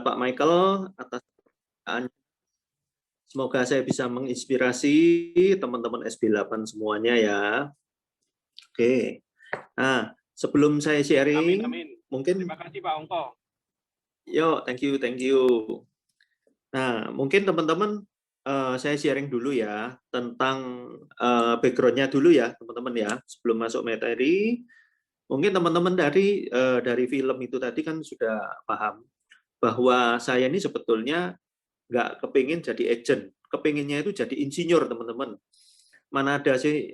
Pak Michael atas pertanyaan. Semoga saya bisa menginspirasi teman-teman SB8 semuanya ya. Oke. Nah, sebelum saya sharing, Amin. mungkin Terima kasih Pak Ongko. Yo, thank you. Nah, mungkin teman-teman saya sharing dulu ya tentang background-nya dulu ya, teman-teman ya, sebelum masuk materi. Mungkin teman-teman dari film itu tadi kan sudah paham bahwa saya ini sebetulnya nggak kepingin jadi agent, kepinginnya itu jadi insinyur, teman-teman. Mana ada sih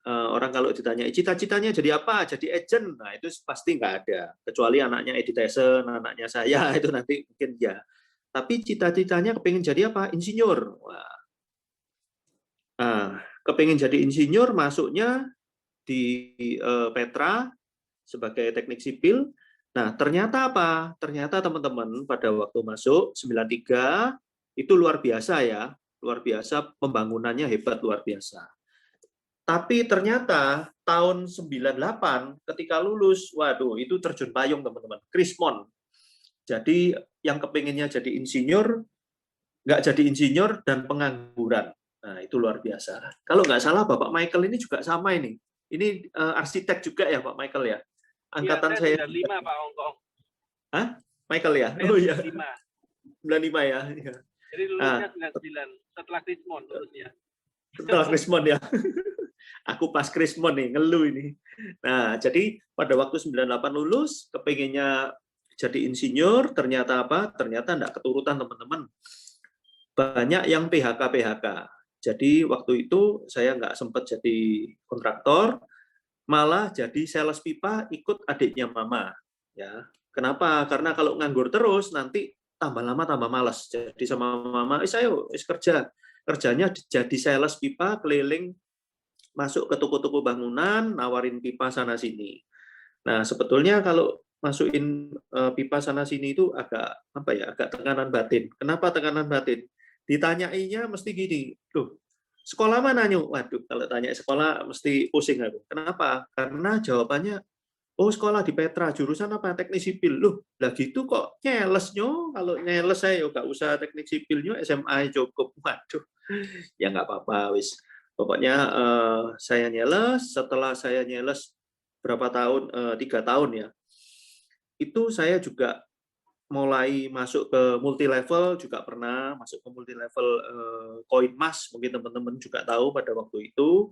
orang kalau ditanya cita-citanya jadi apa, jadi agent, nah itu pasti nggak ada, kecuali anaknya Edi Tyson, anaknya saya itu nanti mungkin ya. Tapi cita-citanya kepingin jadi apa? Insinyur. Wah. Nah, kepingin jadi insinyur, masuknya di Petra sebagai teknik sipil. Nah, ternyata apa? Ternyata teman-teman pada waktu masuk 93 itu luar biasa ya, luar biasa, pembangunannya hebat, luar biasa. Tapi ternyata tahun 98 ketika lulus, waduh itu terjun payung teman-teman, krismon. Jadi yang kepinginnya jadi insinyur, nggak jadi insinyur dan pengangguran. Nah itu luar biasa. Kalau nggak salah Bapak Michael ini juga sama ini. Ini arsitek juga ya Pak Michael ya? Angkatan ya, saya 95 Pak Ongko. Hah? Michael ya? Saya Oh iya. 95 ya. Jadi lulusnya 99 setelah Krismon lulusnya. Setelah Krismon ya. Aku pas Krismon nih, ngeluh ini. Nah, jadi pada waktu 98 lulus, kepinginnya jadi insinyur, ternyata apa? Ternyata enggak keturutan teman-teman. Banyak yang PHK. Jadi waktu itu saya nggak sempat jadi kontraktor, malah jadi sales pipa ikut adiknya mama. Ya, kenapa? Karena kalau nganggur terus nanti tambah lama tambah malas. Jadi sama mama, saya kerjanya jadi sales pipa keliling, masuk ke toko-toko bangunan, nawarin pipa sana sini. Nah, sebetulnya kalau masukin pipa sana sini itu agak apa ya? Agak tekanan batin. Kenapa tekanan batin? Ditanyainya mesti gini, loh, sekolah mana nyuk? Waduh, kalau tanya sekolah mesti pusing aku. Kenapa? Karena jawabannya, oh sekolah di Petra, jurusan apa? Teknik sipil. Loh, lah gitu kok nyeles nyo? Kalau nyeles saya nggak usah teknik sipil nyo, SMA cukup. Waduh, ya nggak apa-apa, wis. Pokoknya saya nyeles, setelah saya nyeles berapa tahun, 3 tahun ya, itu saya juga mulai masuk ke multi level, juga pernah masuk ke multi level koin mas, mungkin teman-teman juga tahu pada waktu itu.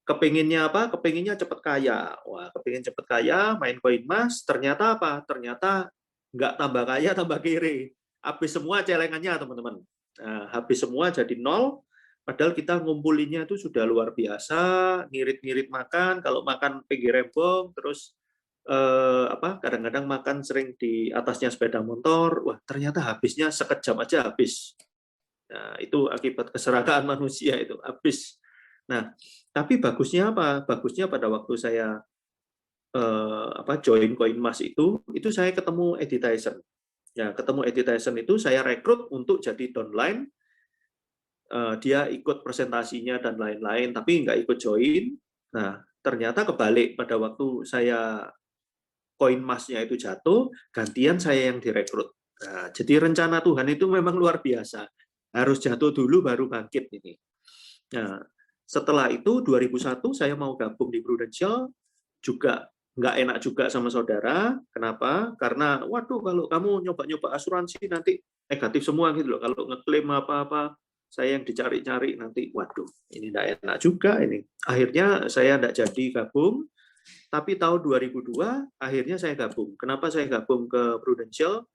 Kepinginnya apa? Kepinginnya cepat kaya. Wah, kepingin cepat kaya, main koin mas, ternyata apa? Ternyata nggak tambah kaya, tambah kiri. Habis semua celengannya, teman-teman. Nah, habis semua jadi nol, padahal kita ngumpulinnya itu sudah luar biasa, ngirit-ngirit makan, kalau makan pinggir rembong, terus kadang-kadang makan sering di atasnya sepeda motor, wah ternyata habisnya sekejap aja habis. Nah, itu akibat keserakahan manusia itu, habis. Nah, tapi bagusnya apa? Bagusnya pada waktu saya join Koinmas itu saya ketemu Edi Tyson. Ya, ketemu Edi Tyson itu saya rekrut untuk jadi downline. Dia ikut presentasinya dan lain-lain, tapi nggak ikut join. Nah, ternyata kebalik pada waktu saya koin emasnya itu jatuh, gantian saya yang direkrut. Nah, jadi rencana Tuhan itu memang luar biasa. Harus jatuh dulu baru bangkit ini. Nah, setelah itu 2001 saya mau gabung di Prudential, juga nggak enak juga sama saudara. Kenapa? Karena waduh kalau kamu nyoba-nyoba asuransi nanti negatif semua gitu loh. Kalau ngeklaim apa-apa saya yang dicari-cari nanti, waduh ini nggak enak juga ini. Akhirnya saya nggak jadi gabung. Tapi tahun 2002 akhirnya saya gabung. Kenapa saya gabung ke Prudential?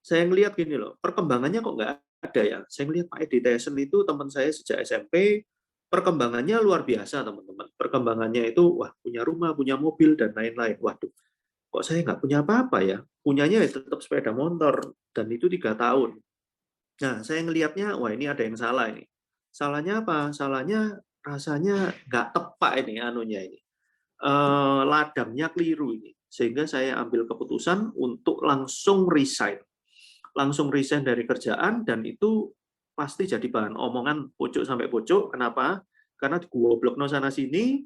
Saya ngelihat gini loh, perkembangannya kok nggak ada ya. Saya ngelihat Pak Edi Tyson itu teman saya sejak SMP, perkembangannya luar biasa teman-teman. Perkembangannya itu wah punya rumah, punya mobil dan lain-lain. Waduh, kok saya nggak punya apa-apa ya? Punyanya ya tetap sepeda motor dan itu 3 tahun. Nah, saya ngelihatnya wah ini ada yang salah ini. Salahnya apa? Salahnya rasanya nggak tepat ini anunya ini. Ladangnya keliru ini, sehingga saya ambil keputusan untuk langsung resign dari kerjaan, dan itu pasti jadi bahan omongan pojok sampai pojok. Kenapa? Karena goblokno sana sini,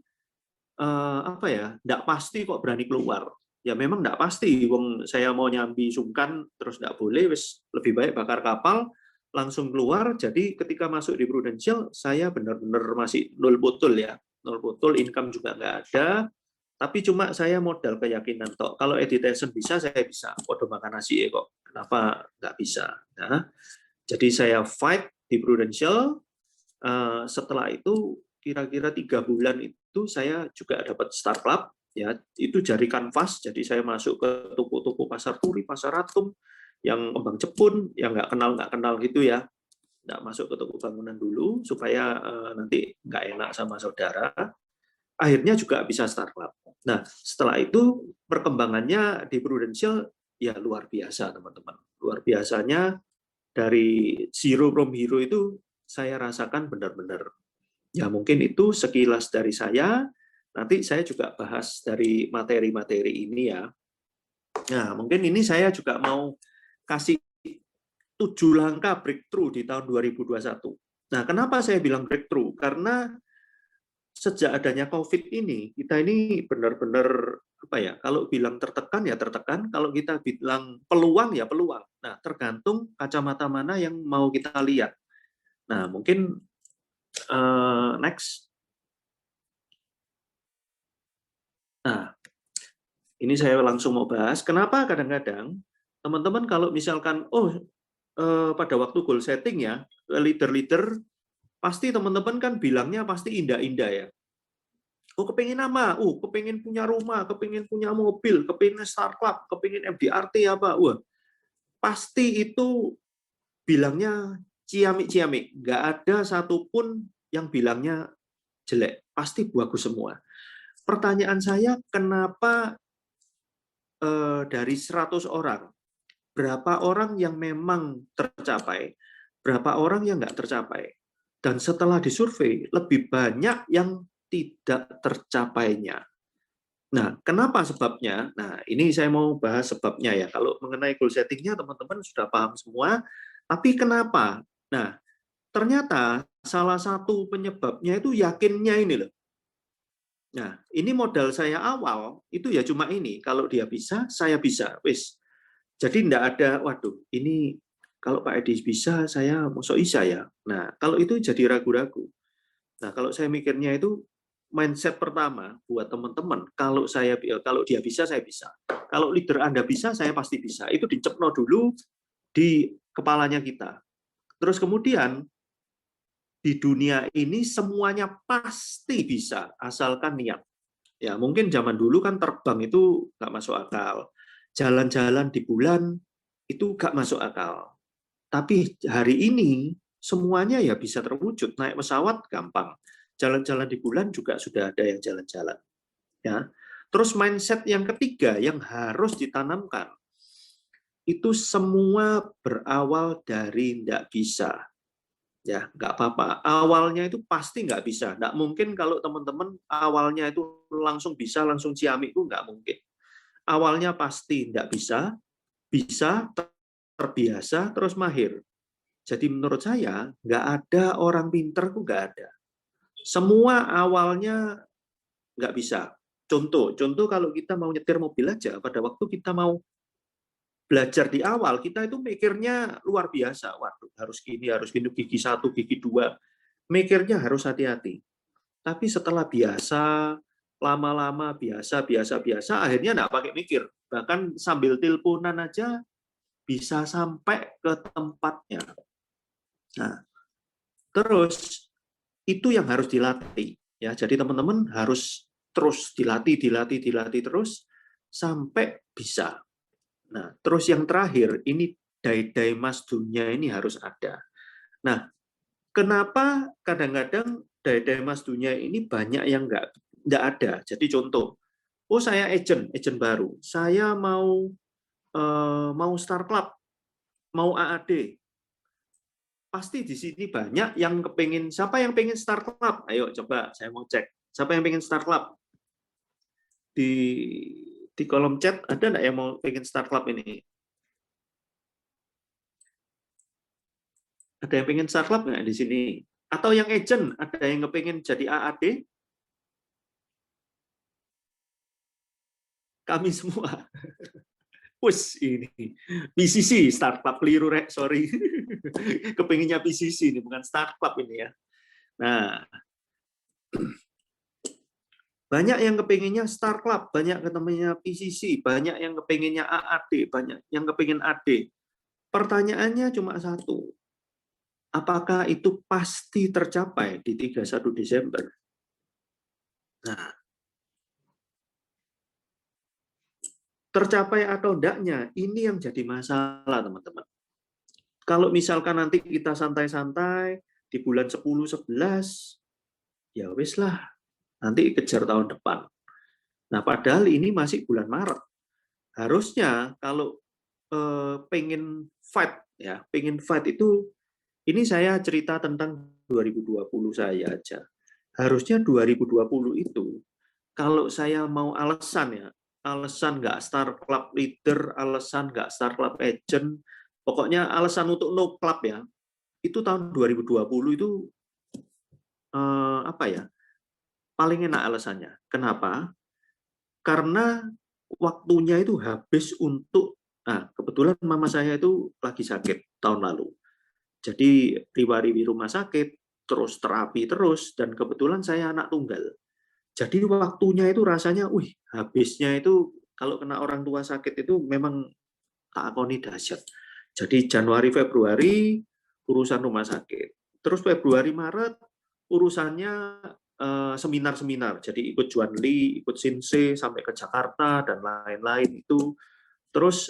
nggak pasti kok berani keluar. Ya memang nggak pasti, wong saya mau nyambi sungkan terus nggak boleh, wis lebih baik bakar kapal langsung keluar. Jadi ketika masuk di Prudential saya benar-benar masih nol botol ya, nol botol, income juga nggak ada. Tapi cuma saya modal keyakinan tok. Kalau editation bisa, saya bisa. Podo makan nasi kok. Kenapa nggak bisa? Nah, jadi saya fight di Prudential. Setelah itu kira-kira 3 bulan itu saya juga dapat Star Club. Ya, itu jari kanvas. Jadi saya masuk ke toko-toko pasar turi, pasar atom, yang kembang jepun, yang nggak kenal gitu ya. Nggak masuk ke toko bangunan dulu supaya nanti nggak enak sama saudara. Akhirnya juga bisa Star Club. Nah, setelah itu perkembangannya di Prudential ya luar biasa, teman-teman. Luar biasanya dari zero from hero itu saya rasakan benar-benar. Ya mungkin itu sekilas dari saya. Nanti saya juga bahas dari materi-materi ini ya. Nah, mungkin ini saya juga mau kasih 7 langkah breakthrough di tahun 2021. Nah, kenapa saya bilang breakthrough? Karena sejak adanya COVID ini, kita ini benar-benar apa ya? Kalau bilang tertekan ya tertekan, kalau kita bilang peluang ya peluang. Nah, tergantung kacamata mana yang mau kita lihat. Nah, mungkin next. Nah, ini saya langsung mau bahas. Kenapa kadang-kadang teman-teman kalau misalkan, pada waktu goal setting ya, leader-leader pasti teman-teman kan bilangnya pasti indah-indah ya. Kepingin nama, kepingin punya rumah, kepingin punya mobil, kepingin start club, kepingin MDRT apa, pasti itu bilangnya ciamik-ciamik, nggak ada satupun yang bilangnya jelek, pasti bagus semua. Pertanyaan saya, kenapa dari 100 orang, berapa orang yang memang tercapai, berapa orang yang nggak tercapai? Dan setelah disurvei, lebih banyak yang tidak tercapainya. Nah, kenapa sebabnya? Nah, ini saya mau bahas sebabnya ya. Kalau mengenai goal setting-nya teman-teman sudah paham semua, tapi kenapa? Nah, ternyata salah satu penyebabnya itu yakinnya ini loh. Nah, ini modal saya awal itu ya cuma ini. Kalau dia bisa, saya bisa. Wis. Jadi enggak ada, waduh, ini kalau Pak Edi bisa, saya mosok isa ya. Nah, kalau itu jadi ragu-ragu. Nah, kalau saya mikirnya itu mindset pertama buat teman-teman, kalau dia bisa, saya bisa. Kalau leader Anda bisa, saya pasti bisa. Itu dicepno dulu di kepalanya kita. Terus kemudian di dunia ini semuanya pasti bisa asalkan niat. Ya, mungkin zaman dulu kan terbang itu nggak masuk akal. Jalan-jalan di bulan itu nggak masuk akal. Tapi hari ini semuanya ya bisa terwujud. Naik pesawat gampang. Jalan-jalan di bulan juga sudah ada yang jalan-jalan. Ya. Terus mindset yang ketiga yang harus ditanamkan itu semua berawal dari tidak bisa. Ya, nggak apa-apa. Awalnya itu pasti nggak bisa. Nggak mungkin kalau teman-teman awalnya itu langsung bisa, langsung ciamik itu nggak mungkin. Awalnya pasti nggak bisa, bisa, terbiasa, terus mahir. Jadi menurut saya, nggak ada orang pinter itu nggak ada. Semua awalnya nggak bisa. Contoh kalau kita mau nyetir mobil aja, pada waktu kita mau belajar di awal, kita itu mikirnya luar biasa. Waduh, harus gini, gigi 1, gigi 2. Mikirnya harus hati-hati. Tapi setelah biasa, lama-lama biasa, akhirnya nggak pakai mikir. Bahkan sambil teleponan aja bisa sampai ke tempatnya. Nah, terus itu yang harus dilatih. Ya, jadi teman-teman harus terus dilatih terus sampai bisa. Nah, terus yang terakhir ini dai mas dunia ini harus ada. Nah, kenapa kadang-kadang dai mas dunia ini banyak yang nggak ada. Jadi contoh, saya agent baru, saya mau start club, mau AAD, pasti di sini banyak yang kepingin. Siapa yang pengen start club? Ayo coba saya mau cek. Siapa yang pengen start club? Di kolom chat ada nggak yang mau pengen start club ini? Ada yang pengen start club nggak di sini? Atau yang agent, ada yang kepingin jadi AAD? kami semua. Wus, ini PCC startup keliru rek, sorry. Kepinginnya PCC ini bukan startup ini ya. Nah, banyak yang kepinginnya startup, banyak ketemunya PCC, banyak yang kepinginnya AAD, banyak yang kepingin AD. Pertanyaannya cuma satu, apakah itu pasti tercapai di 31 Desember? Nah, tercapai atau enggaknya, ini yang jadi masalah, teman-teman. Kalau misalkan nanti kita santai-santai, di bulan 10-11, ya wis lah, nanti kejar tahun depan. Nah, padahal ini masih bulan Maret. Harusnya kalau pengen fight, ya, pengen fight itu, ini saya cerita tentang 2020 saya aja. Harusnya 2020 itu, kalau saya mau alasan ya, alasan nggak start club leader, alasan nggak start club agent, pokoknya alasan untuk no club ya, itu tahun 2020 itu apa ya, paling enak alasannya. Kenapa? Karena waktunya itu habis untuk, nah kebetulan mama saya itu lagi sakit tahun lalu. Jadi riwari rumah sakit, terus terapi terus, dan kebetulan saya anak tunggal. Jadi waktunya itu rasanya, habisnya itu kalau kena orang tua sakit itu memang tak akoni dahsyat. Jadi Januari Februari urusan rumah sakit, terus Februari Maret urusannya seminar-seminar. Jadi ikut Juanli, ikut Sinse sampai ke Jakarta dan lain-lain itu. Terus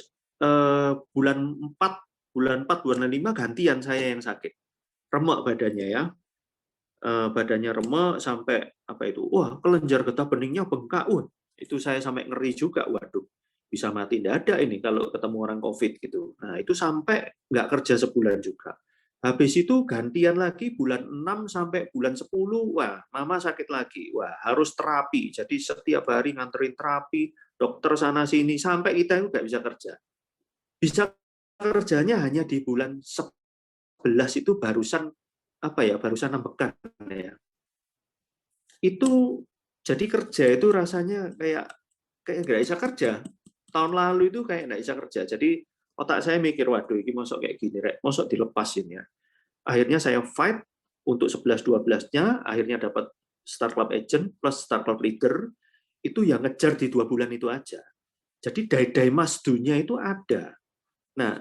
bulan 4, bulan 5 gantian saya yang sakit. Remek badannya ya. Badannya remek sampai apa itu? Wah, kelenjar getah beningnya bengkak. Itu saya sampai ngeri juga. Waduh, bisa mati mendadak ini kalau ketemu orang COVID gitu. Nah, itu sampai nggak kerja sebulan juga. Habis itu gantian lagi bulan 6 sampai bulan 10, wah, mama sakit lagi. Wah, harus terapi. Jadi setiap hari nganterin terapi, dokter sana sini sampai kita itu nggak bisa kerja. Bisa kerjanya hanya di bulan 11 itu barusan apa ya, barusan ambekan ya. Itu jadi kerja itu rasanya kayak nggak bisa kerja. Tahun lalu itu kayak nggak bisa kerja. Jadi otak saya mikir, waduh, ini masuk kayak gini, rek, masuk dilepasin ya. Akhirnya saya fight untuk 11-12-nya, akhirnya dapat Star Club Agent plus Star Club Leader, itu yang ngejar di 2 bulan itu aja. Jadi dai-dai masdunya itu ada. Nah,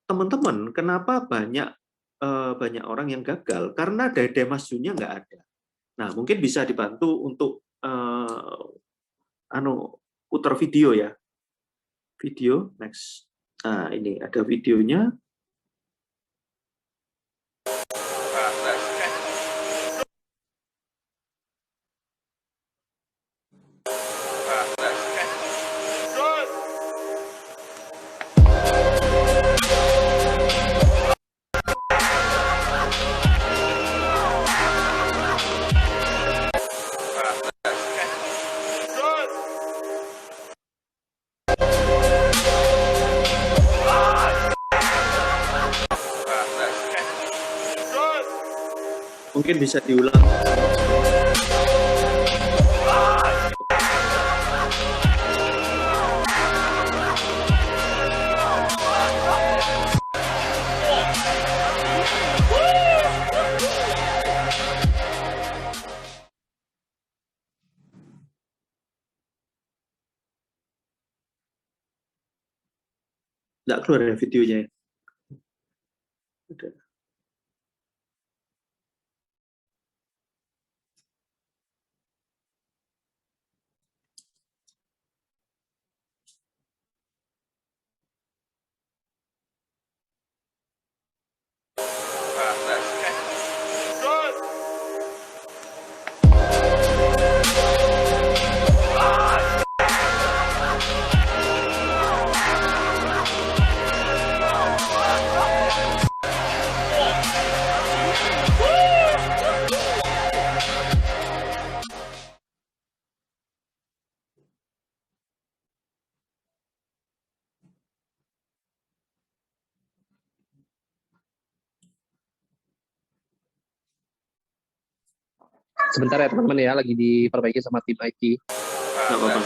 teman-teman, kenapa banyak orang yang gagal? Karena dai-dai masdunya nggak ada. Nah, mungkin bisa dibantu untuk putar video ya. Video, next. Nah, ini ada videonya. Mungkin bisa diulang. Nggak keluar ya videonya. Udah. Sebentar ya teman-teman ya, lagi diperbaiki sama tim IT. Nggak apa-apa.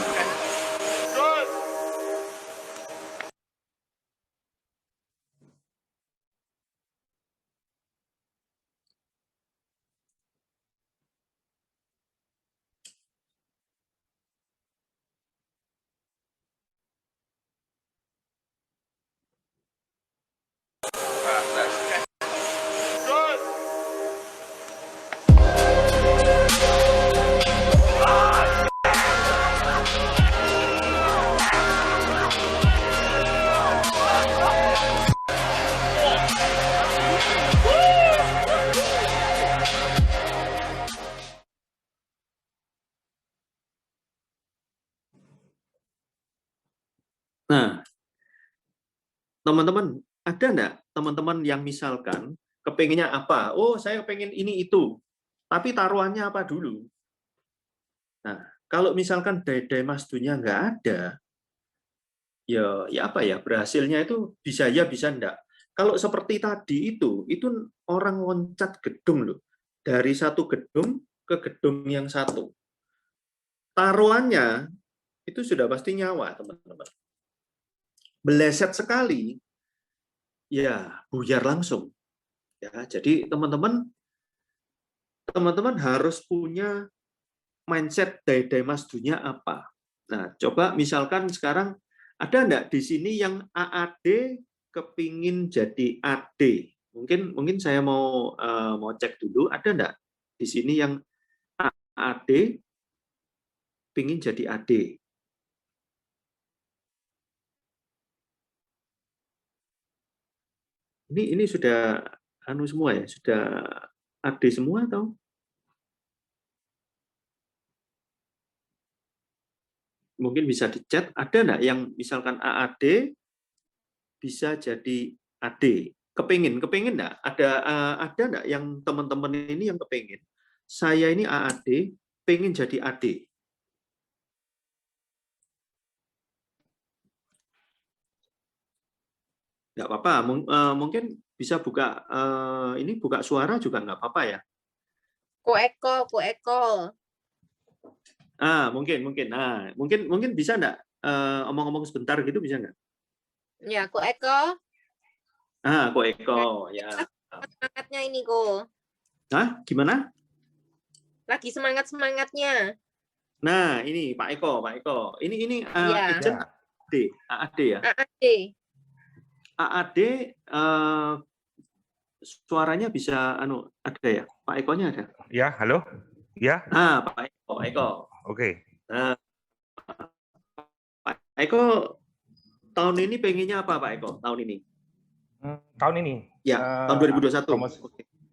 teman-teman, ada nggak teman-teman yang misalkan kepengennya apa? Oh, saya pengen ini itu, tapi taruhannya apa dulu? Nah, kalau misalkan dai masdunya nggak ada, ya apa ya, berhasilnya itu bisa ya bisa enggak. Kalau seperti tadi itu orang loncat gedung loh, dari satu gedung ke gedung yang satu. Taruhannya itu sudah pasti nyawa, teman-teman. Meleset sekali, ya buyar langsung. Ya, jadi teman-teman harus punya mindset dai masdunya apa. Nah, coba misalkan sekarang ada enggak di sini yang AAD kepingin jadi AD? Mungkin saya mau cek dulu, ada enggak di sini yang AAD pingin jadi AD? Ini sudah anu semua ya, sudah AD semua atau? Mungkin bisa di-chat, ada enggak yang misalkan AAD bisa jadi AD? Kepingin enggak? Ada enggak yang teman-teman ini yang kepingin? Saya ini AAD, pengen jadi AD. Nggak apa-apa, mungkin bisa buka ini buka suara juga nggak apa-apa ya. Ku Eko. Mungkin. Nah, mungkin bisa nggak omong-omong sebentar gitu bisa nggak? Ya, Ku Eko. Ko Eko, ya. Semangatnya ini, Ko. Gimana? Lagi semangat-semangatnya. Nah, ini Pak Eko. Ini Iya. agent AAD ya. AAD suaranya bisa ada ya? Pak Ekonya ada? Ya, halo. Ya. Pak Eko. Oke. Nah, Pak Eko tahun ini pengennya apa Pak Eko? Tahun ini? Tahun ini. Ya, tahun 2021.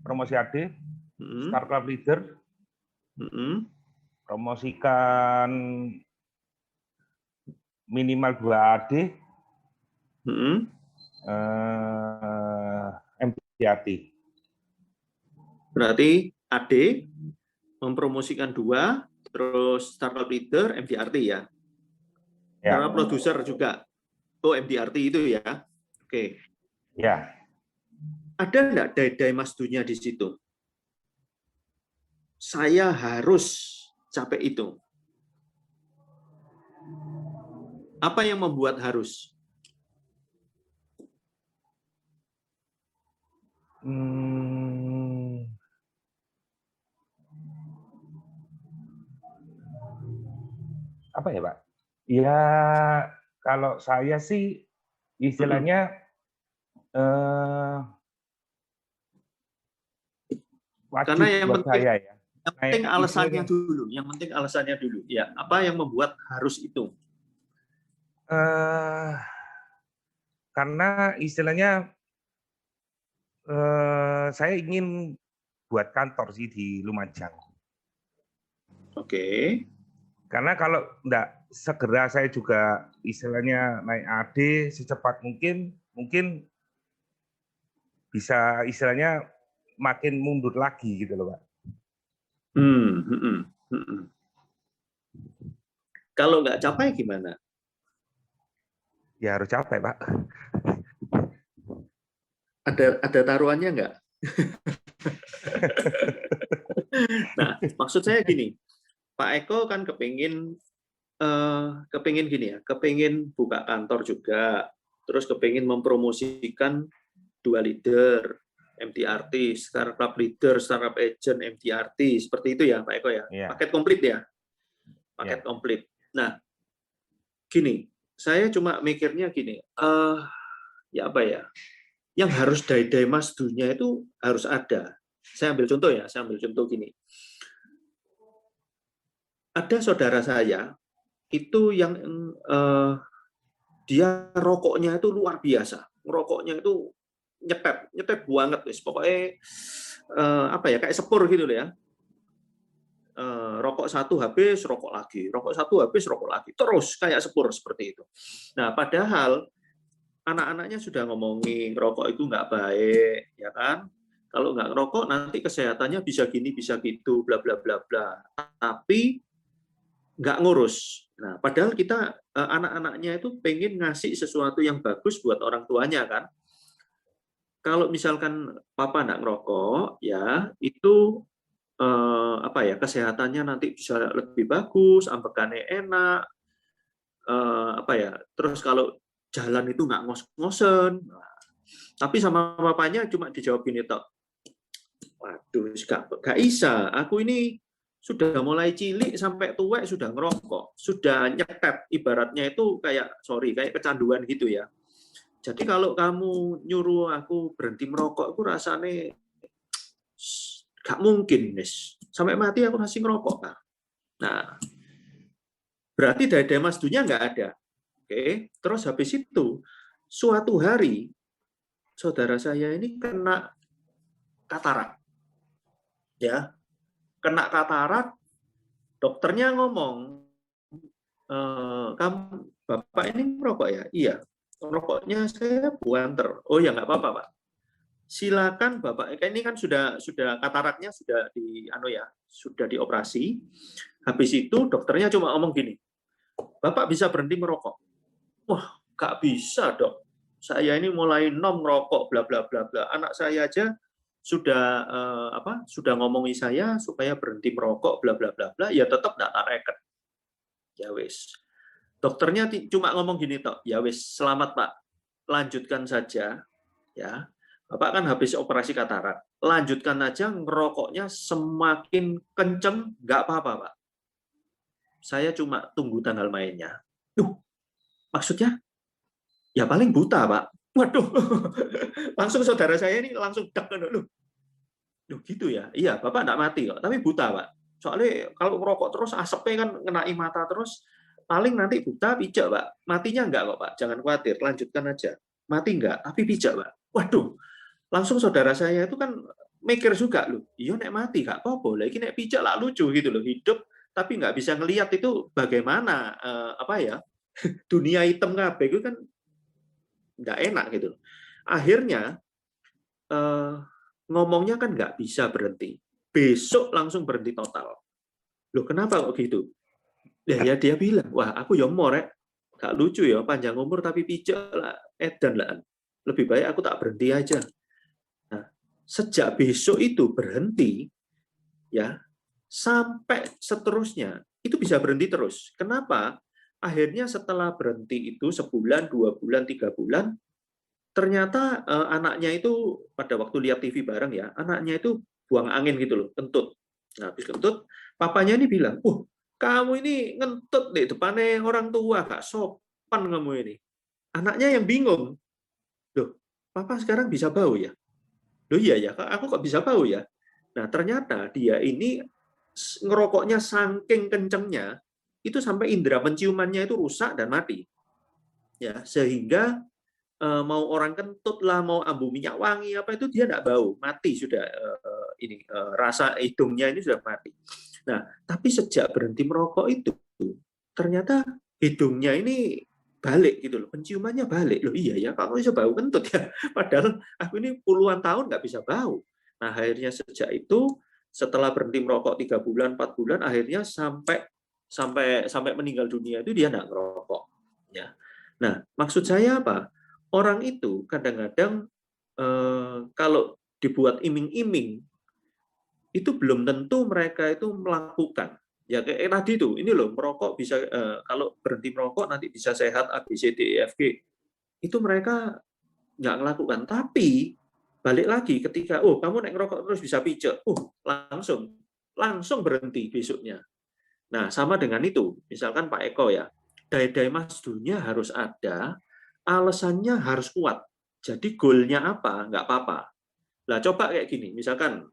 Promosi AD, Star Club Leader, promosikan minimal 2 AD, MDRT. Berarti AD mempromosikan 2, terus Star Club Leader, MDRT ya. Karena produser juga. MDRT itu ya. Oke. Ya. Ada enggak dai masdunya di situ? Saya harus capai itu. Apa yang membuat harus? Apa ya, Pak? Ya, kalau saya sih istilahnya wajib karena yang buat penting, saya ya. Yang penting alasannya dulu. Ya, apa yang membuat harus itu? Karena istilahnya saya ingin buat kantor sih di Lumajang. Oke. Karena kalau enggak segera saya juga istilahnya naik AD secepat mungkin bisa istilahnya makin mundur lagi gitu loh, Pak. Kalau nggak capai gimana? Ya harus capai, Pak. Ada taruhannya nggak? Nah, maksud saya gini, Pak Eko kan kepingin gini ya, kepingin buka kantor juga, terus kepingin mempromosikan 2 leader, MDRT, startup leader, startup agent, MDRT, seperti itu ya Pak Eko ya. Yeah. Paket komplit ya. Paket komplit. Nah, gini, saya cuma mikirnya gini, ya apa ya, yang harus dai masdunya itu harus ada. Saya ambil contoh gini. Ada saudara saya, itu yang dia rokoknya itu luar biasa. Rokoknya itu nyetep banget, pokoknya apa ya, kayak sepur gitu loh ya. Rokok satu habis, rokok lagi, rokok satu habis, rokok lagi, terus kayak sepur seperti itu. Nah, padahal anak-anaknya sudah ngomongin rokok itu nggak baik, ya kan? Kalau nggak ngerokok nanti kesehatannya bisa gini, bisa gitu, bla bla bla bla. Tapi nggak ngurus. Nah, padahal kita anak-anaknya itu pengen ngasih sesuatu yang bagus buat orang tuanya kan. Kalau misalkan papa nggak ngerokok, ya itu apa ya, kesehatannya nanti bisa lebih bagus, ambekannya enak, apa ya. Terus kalau jalan itu nggak ngos-ngosen. Nah, tapi sama papanya cuma dijawab gini tok. Waduh, gak bisa. Aku ini sudah mulai cilik sampai tua sudah ngerokok, sudah nyetet. Ibaratnya itu kayak, sorry, kayak kecanduan gitu ya. Jadi kalau kamu nyuruh aku berhenti merokok, aku rasanya gak mungkin, Nis. Sampai mati aku masih ngerokok. Nah, berarti daya Mas Dunya nggak ada. Oke, terus habis itu, suatu hari, saudara saya ini kena katarak. Ya, kena katarak, dokternya ngomong, kamu bapak ini merokok ya? Iya, rokoknya saya buanter. Oh ya nggak apa-apa pak. Silakan bapak. Ini kan sudah kataraknya sudah sudah dioperasi. Habis itu dokternya cuma ngomong gini, bapak bisa berhenti merokok. Wah nggak bisa dok. Saya ini mulai ngerokok bla bla bla bla. Anak saya aja sudah sudah ngomongi saya supaya berhenti merokok bla bla bla bla. Ya tetap nggak tarekat. Ya wis. Dokternya cuma ngomong gini tok, ya wis selamat Pak, lanjutkan saja ya. Bapak kan habis operasi katarak, lanjutkan aja ngerokoknya semakin kenceng, nggak apa-apa Pak. Saya cuma tunggu tanggal mainnya. Maksudnya? Ya paling buta Pak. Waduh, langsung saudara saya ini langsung dek loh gitu ya. Iya, Bapak nggak mati kok, tapi buta Pak. Soalnya kalau ngerokok terus asapnya kan ngenai mata terus, paling nanti buta pijak Pak. Matinya enggak kok Pak, jangan khawatir, lanjutkan aja. Mati enggak, tapi pijak Pak. Waduh, langsung saudara saya itu kan mikir juga loh, iya nek mati gak apa-apa, lagi nek pijak lah lucu gitu loh, hidup tapi nggak bisa ngelihat itu bagaimana apa ya, dunia hitam kabeh itu kan nggak enak gitu. Akhirnya ngomongnya kan nggak bisa berhenti. Besok langsung berhenti total. Loh kenapa kok gitu? Ya dia bilang, wah aku ya morek, gak lucu ya, panjang umur tapi pijak lah, edan lah. Lebih baik aku tak berhenti aja. Nah, sejak besok itu berhenti, ya sampai seterusnya, itu bisa berhenti terus. Kenapa? Akhirnya setelah berhenti itu sebulan, 2 bulan, 3 bulan, ternyata anaknya itu pada waktu lihat TV bareng ya, anaknya itu buang angin gitu loh, kentut. Nah, habis kentut, papanya ini bilang, kamu ini ngentut di depannya orang tua, gak sopan kamu ini. Anaknya yang bingung, loh, papa sekarang bisa bau ya? Loh iya ya, aku kok bisa bau ya? Nah, ternyata dia ini ngerokoknya saking kencengnya, itu sampai indera penciumannya itu rusak dan mati. Ya, sehingga mau orang kentut lah, mau ambu minyak wangi apa itu dia tidak bau, mati sudah rasa hidungnya ini sudah mati. Nah, tapi sejak berhenti merokok itu ternyata hidungnya ini balik gitu loh, penciumannya balik loh. Iya ya, kamu bisa bau kentut ya. Padahal aku ini puluhan tahun nggak bisa bau. Nah, akhirnya sejak itu setelah berhenti merokok 3 bulan, 4 bulan, akhirnya sampai meninggal dunia itu dia nggak ngerokok. Ya. Nah, maksud saya apa? Orang itu kadang-kadang kalau dibuat iming-iming itu belum tentu mereka itu melakukan. Ya kayak tadi itu, ini loh merokok bisa kalau berhenti merokok nanti bisa sehat A B C D E F G. Itu mereka nggak melakukan. Tapi balik lagi ketika kamu naik ngerokok terus bisa pijak, langsung berhenti besoknya. Nah, sama dengan itu, misalkan Pak Eko ya, daya Mas Dunya harus ada, alasannya harus kuat. Jadi goalnya apa? Nggak apa-apa. Lah coba kayak gini, misalkan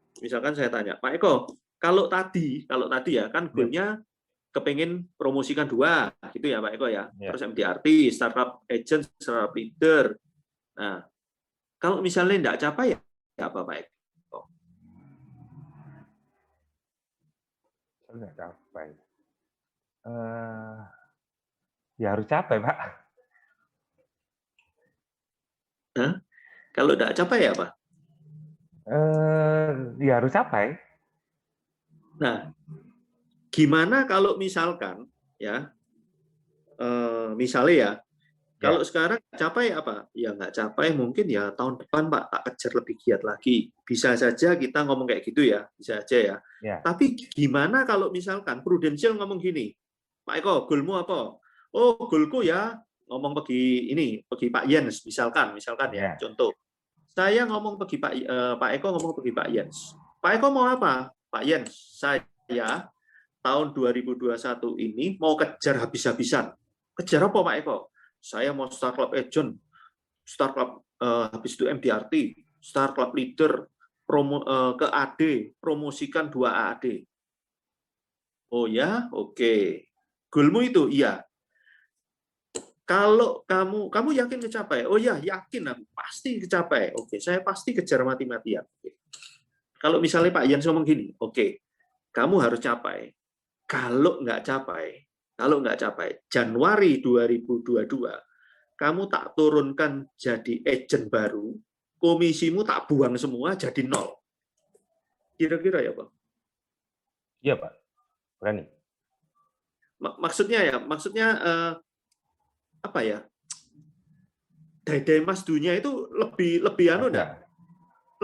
saya tanya, Pak Eko, kalau tadi ya kan goalnya kepengen promosikan 2, gitu ya Pak Eko ya. Terus MDRT, startup agent, startup leader. Nah, kalau misalnya nggak capai ya apa Pak Eko? Nggak capai. Ya harus capai Pak. Kalau nggak capai apa? Ya harus capai. Nah, gimana kalau misalkan ya, misalnya ya, kalau Ya, sekarang capai apa? Ya nggak capai, mungkin ya tahun depan Pak tak kejar lebih giat lagi. Bisa saja kita ngomong kayak gitu ya, bisa aja ya. ya, Tapi gimana kalau misalkan Prudential ngomong gini, Pak Eko, goalmu apa? Oh, goalku ya ngomong pergi ini, pergi Pak Jens, misalkan ya, ya. contoh. Saya ngomong pergi Pak Eko ngomong pergi Pak Jens. Pak Eko mau apa? Pak Jens, saya tahun 2021 ini mau kejar habis-habisan. Kejar apa Pak Eko? Saya mau Star Club Agent, Star Club habis itu MDRT, Star Club Leader, ke AD, promosikan 2 AAD. Oh ya, oke. Goalmu itu, iya. Kalau kamu yakin kecapai? Oh ya, yakin aku pasti kecapai. Oke, saya pasti kejar mati-matian. Kalau misalnya Pak Jens ngomong gini, oke, kamu harus capai. Kalau nggak capai, Januari 2022, kamu tak turunkan jadi agent baru, komisimu tak buang semua jadi 0. Kira-kira ya, Pak? Iya, Pak. Berani. Maksudnya apa ya? Daidai Mas Dunia itu lebih anu enggak? Ada.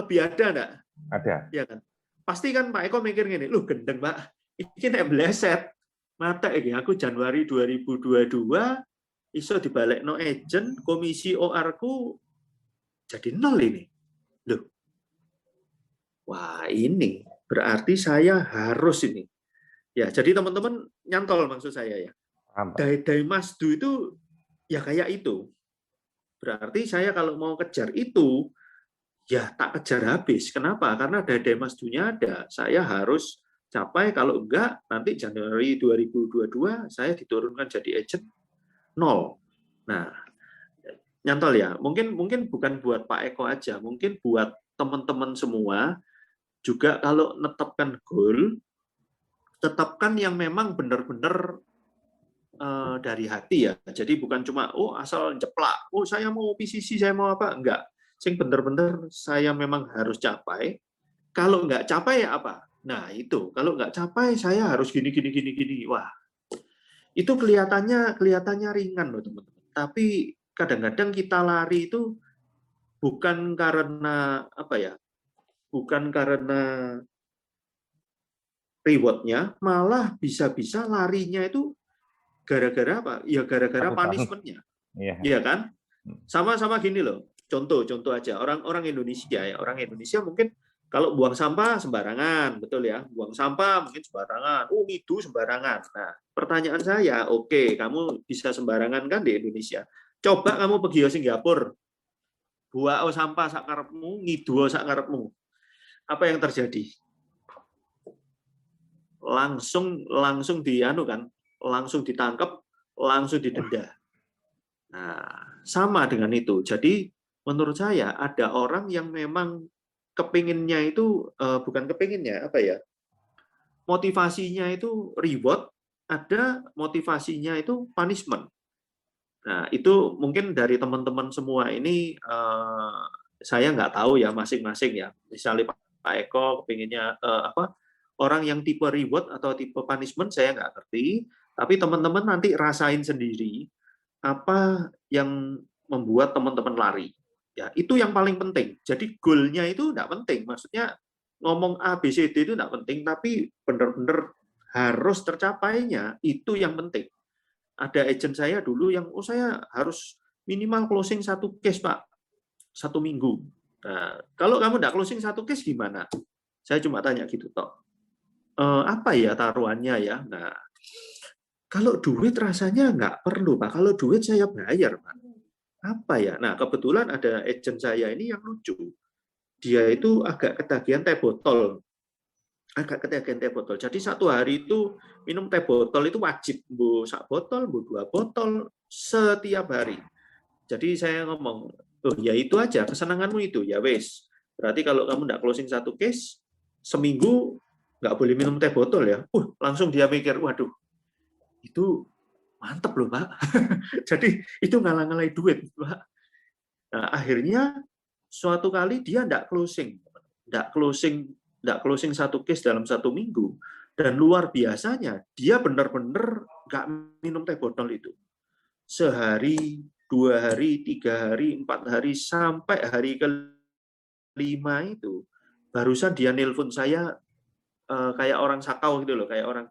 Lebih ada enggak? Ada. Ya kan? Pasti kan Pak Eko mikir gini, lu gendeng, Pak. Ini nek bleset. Mata iki aku Januari 2022 iso dibalik no agent, komisi OR ku jadi 0 ini. Loh. Wah, ini berarti saya harus ini. Ya, jadi teman-teman nyantol maksud saya ya. Daidai Masdu itu ya kayak itu. Berarti saya kalau mau kejar itu, ya tak kejar habis. Kenapa? Karena Daidai Masdunya ada. Saya harus capai, kalau enggak, nanti Januari 2022 saya diturunkan jadi agent 0. Nah, nyantol ya. Mungkin bukan buat Pak Eko aja, mungkin buat teman-teman semua juga kalau menetapkan goal, tetapkan yang memang benar-benar dari hati ya. Jadi bukan cuma asal jeplak, saya mau PCC, saya mau apa, enggak. Sing benar-benar saya memang harus capai. Kalau enggak capai ya apa? Nah, itu. Kalau enggak capai saya harus gini. Wah, itu kelihatannya ringan loh, teman-teman. Tapi kadang-kadang kita lari itu bukan karena apa ya? Bukan karena reward-nya, malah bisa-bisa larinya itu gara-gara apa? Ya gara-gara punishment-nya. Iya kan? Sama-sama gini loh. Contoh aja. Orang Indonesia ya, orang Indonesia mungkin kalau buang sampah sembarangan, betul ya? Buang sampah mungkin sembarangan. Itu sembarangan. Nah, pertanyaan saya, oke, kamu bisa sembarangan kan di Indonesia? Coba kamu pergi ke Singapura, buang sampah sak karepmu, ngidu sak karepmu. Apa yang terjadi? Langsung langsung ditangkap, langsung didenda. Nah, sama dengan itu. Jadi menurut saya ada orang yang memang kepinginnya itu bukan kepinginnya apa ya? Motivasinya itu reward, ada motivasinya itu punishment. Nah, itu mungkin dari teman-teman semua ini saya nggak tahu ya masing-masing ya. Misalnya Pak Eko kepinginnya apa? Orang yang tipe reward atau tipe punishment saya nggak ngerti, tapi teman-teman nanti rasain sendiri apa yang membuat teman-teman lari. Ya, itu yang paling penting. Jadi goal-nya itu tidak penting. Maksudnya ngomong A, B, C, D itu tidak penting, tapi benar-benar harus tercapainya, itu yang penting. Ada agent saya dulu yang, saya harus minimal closing 1 case, Pak. 1 minggu. Nah, kalau kamu tidak closing 1 case gimana? Saya cuma tanya gitu, toh. Apa ya taruhannya ya? Nah, kalau duit rasanya nggak perlu, Pak. Kalau duit saya bayar, Pak. Apa ya? Nah, kebetulan ada agent saya ini yang lucu. Dia itu agak ketagihan teh botol. Jadi 1 hari itu minum teh botol itu wajib. Bu 1 botol, bu 2 botol, setiap hari. Jadi saya ngomong, ya itu aja, kesenanganmu itu. Ya wes. Berarti kalau kamu nggak closing 1 case, seminggu nggak boleh minum teh botol ya. Langsung dia mikir, waduh, itu mantep loh, Pak. Jadi itu ngalah-ngalahin duit, Pak. Nah, akhirnya suatu kali dia tidak closing satu case dalam 1 minggu, dan luar biasanya dia benar-benar nggak minum teh botol itu. Sehari, 2 hari, 3 hari, 4 hari, sampai hari ke-5 itu barusan dia nelpon saya kayak orang sakau gitu loh, kayak orang,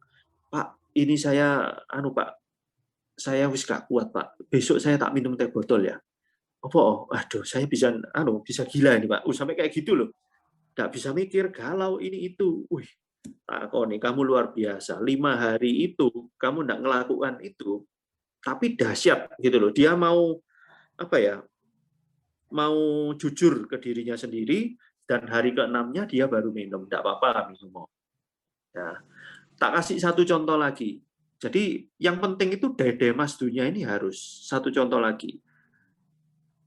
Pak, ini saya Pak, saya wis gak kuat Pak, besok saya tak minum teh botol ya. Apa? Aduh, saya bisa gila ini Pak. Sampai kayak gitu loh. Nggak bisa mikir, galau ini itu. Wih, nih kamu luar biasa. 5 hari itu kamu nggak ngelakukan itu, tapi dahsyat gitu loh. Dia mau mau jujur ke dirinya sendiri, dan hari ke-6-nya dia baru minum. Nggak apa-apa minum. Nah, tak kasih satu contoh lagi. Jadi yang penting itu Mas dunia ini harus satu contoh lagi.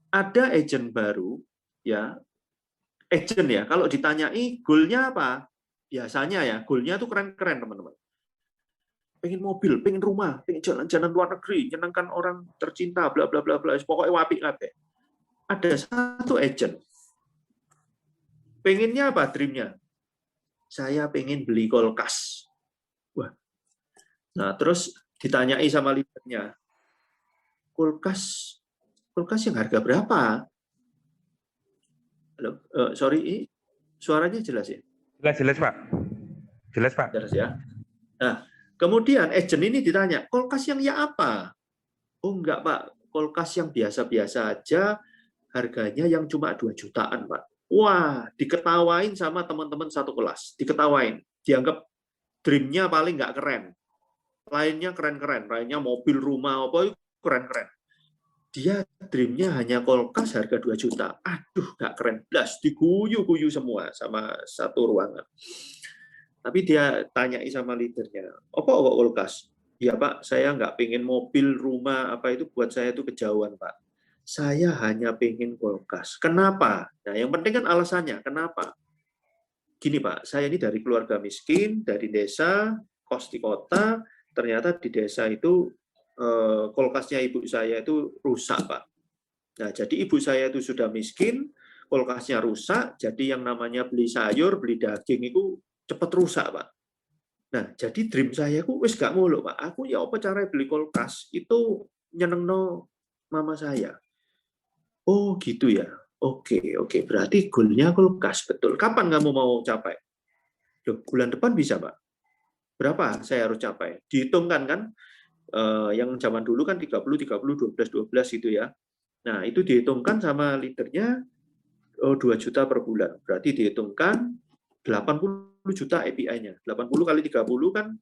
Ada agent baru, ya, kalau ditanyai goalnya apa, biasanya ya goalnya tuh keren-keren teman-teman. Pengen mobil, pengen rumah, pengen jalan-jalan luar negeri, nyenangkan orang tercinta, bla bla bla bla, pokoknya wapi kabeh. Ada satu agent, pengennya apa dreamnya? Saya pengen beli kulkas. Wah. Nah, terus ditanyai sama leadernya, kulkas yang harga berapa? Halo, sorry, suaranya jelas ya? Jelas Pak. Jelas Pak. Jelas ya. Nah, kemudian agent ini ditanya, kulkas yang ya apa? Oh enggak Pak, kulkas yang biasa-biasa aja, harganya yang cuma 2 jutaan Pak. Wah, diketawain sama teman-teman satu kelas, diketawain. Dianggap dream-nya paling nggak keren. Lainnya keren-keren, lainnya mobil, rumah, apa itu keren-keren. Dia dream-nya hanya kulkas harga 2 juta. Aduh, nggak keren. Blas, diguyu-guyu semua sama satu ruangan. Tapi dia tanyai sama leadernya, apa kulkas? Ya Pak, saya nggak pengen mobil, rumah, apa itu buat saya itu kejauhan Pak. Saya hanya pengen kulkas. Kenapa? Nah, yang penting kan alasannya. Kenapa? Gini Pak, saya ini dari keluarga miskin, dari desa, kos di kota, ternyata di desa itu kulkasnya ibu saya itu rusak Pak. Nah, jadi ibu saya itu sudah miskin, kulkasnya rusak, jadi yang namanya beli sayur, beli daging itu cepat rusak Pak. Nah, jadi dream saya itu wis gak mulu Pak. Aku ya apa cara beli kulkas itu nyenengno mama saya. Oh gitu ya. Oke. Berarti goalnya kulkas betul. Kapan kamu mau capai? Loh, bulan depan bisa Pak. Berapa saya harus capai? Dihitungkan kan? Yang zaman dulu kan 30, 12 gitu ya. Nah, itu dihitungkan sama leadernya 2 juta per bulan. Berarti dihitungkan 80 juta API-nya. 80 kali 30 kan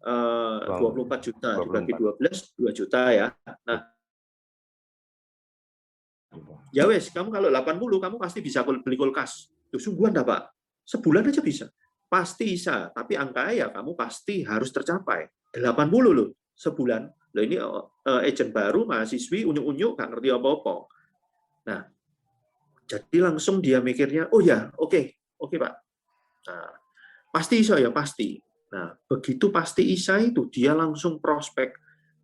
24 juta. Dibagi 12, 2 juta ya. Nah, ya wes, kamu kalau 80, kamu pasti bisa beli kulkas. Tuh, sungguhan dah Pak. Sebulan aja bisa. Pasti bisa. Tapi angkanya ya kamu pasti harus tercapai. 80 loh. Sebulan. Loh ini agent baru, mahasiswi, unyuk-unyuk, nggak ngerti apa-apa. Nah, jadi langsung dia mikirnya, oh ya, oke Pak. Nah, pasti iso ya, pasti. Nah, begitu pasti isa itu, dia langsung prospek.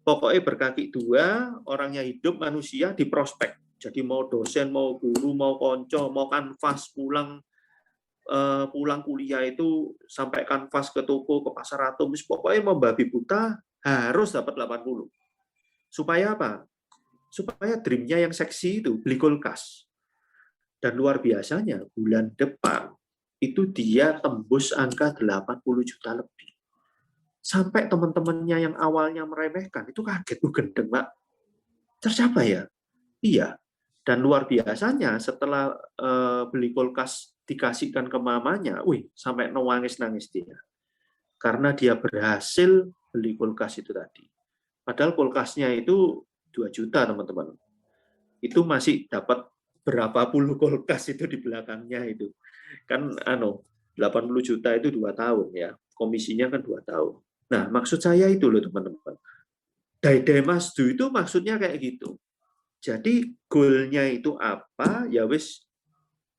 Pokoknya berkaki dua, orangnya hidup, manusia, di prospek. Jadi mau dosen, mau guru, mau konco, mau kanvas, pulang kuliah itu sampai kanvas ke toko, ke pasar atom, pokoknya mau babi buta, harus dapat 80. Supaya apa? Supaya dream-nya yang seksi itu beli kulkas. Dan luar biasanya bulan depan itu dia tembus angka 80 juta lebih. Sampai teman-temannya yang awalnya meremehkan itu kaget, tuh gendeng Pak. Tercapai ya? Iya. Dan luar biasanya setelah beli kulkas dikasihkan ke mamanya, sampai nangis-nangis dia. Karena dia berhasil beli kulkas itu tadi. Padahal kulkasnya itu 2 juta, teman-teman. Itu masih dapat berapa puluh kulkas itu di belakangnya itu. Kan 80 juta itu 2 tahun ya. Komisinya kan 2 tahun. Nah, maksud saya itu loh, teman-teman. Mas Du itu maksudnya kayak gitu. Jadi goalnya itu apa? Ya wis,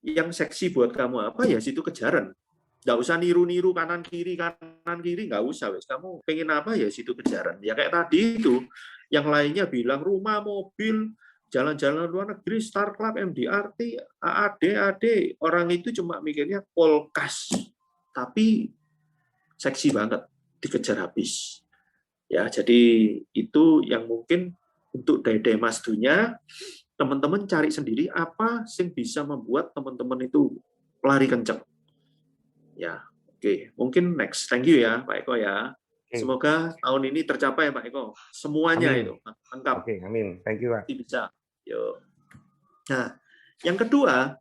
yang seksi buat kamu apa ya situ kejaran. Nggak usah niru-niru kanan kiri nggak usah wes. Kamu pengen apa ya situ kejaran. Ya kayak tadi itu, yang lainnya bilang rumah, mobil, jalan-jalan luar negeri, Star Club, MDRT, AD, orang itu cuma mikirnya Polkas, tapi seksi banget, dikejar habis. Ya, jadi itu yang mungkin untuk Dai Mas Dunya, teman-teman cari sendiri apa yang bisa membuat teman-teman itu lari kencang. Ya, oke. Mungkin next. Thank you ya, Pak Eko ya. Semoga tahun ini tercapai, Pak Eko. Semuanya Amin. itu lengkap. Oke, amin. Thank you, Pak. Bisa. Yuk. Nah, yang kedua,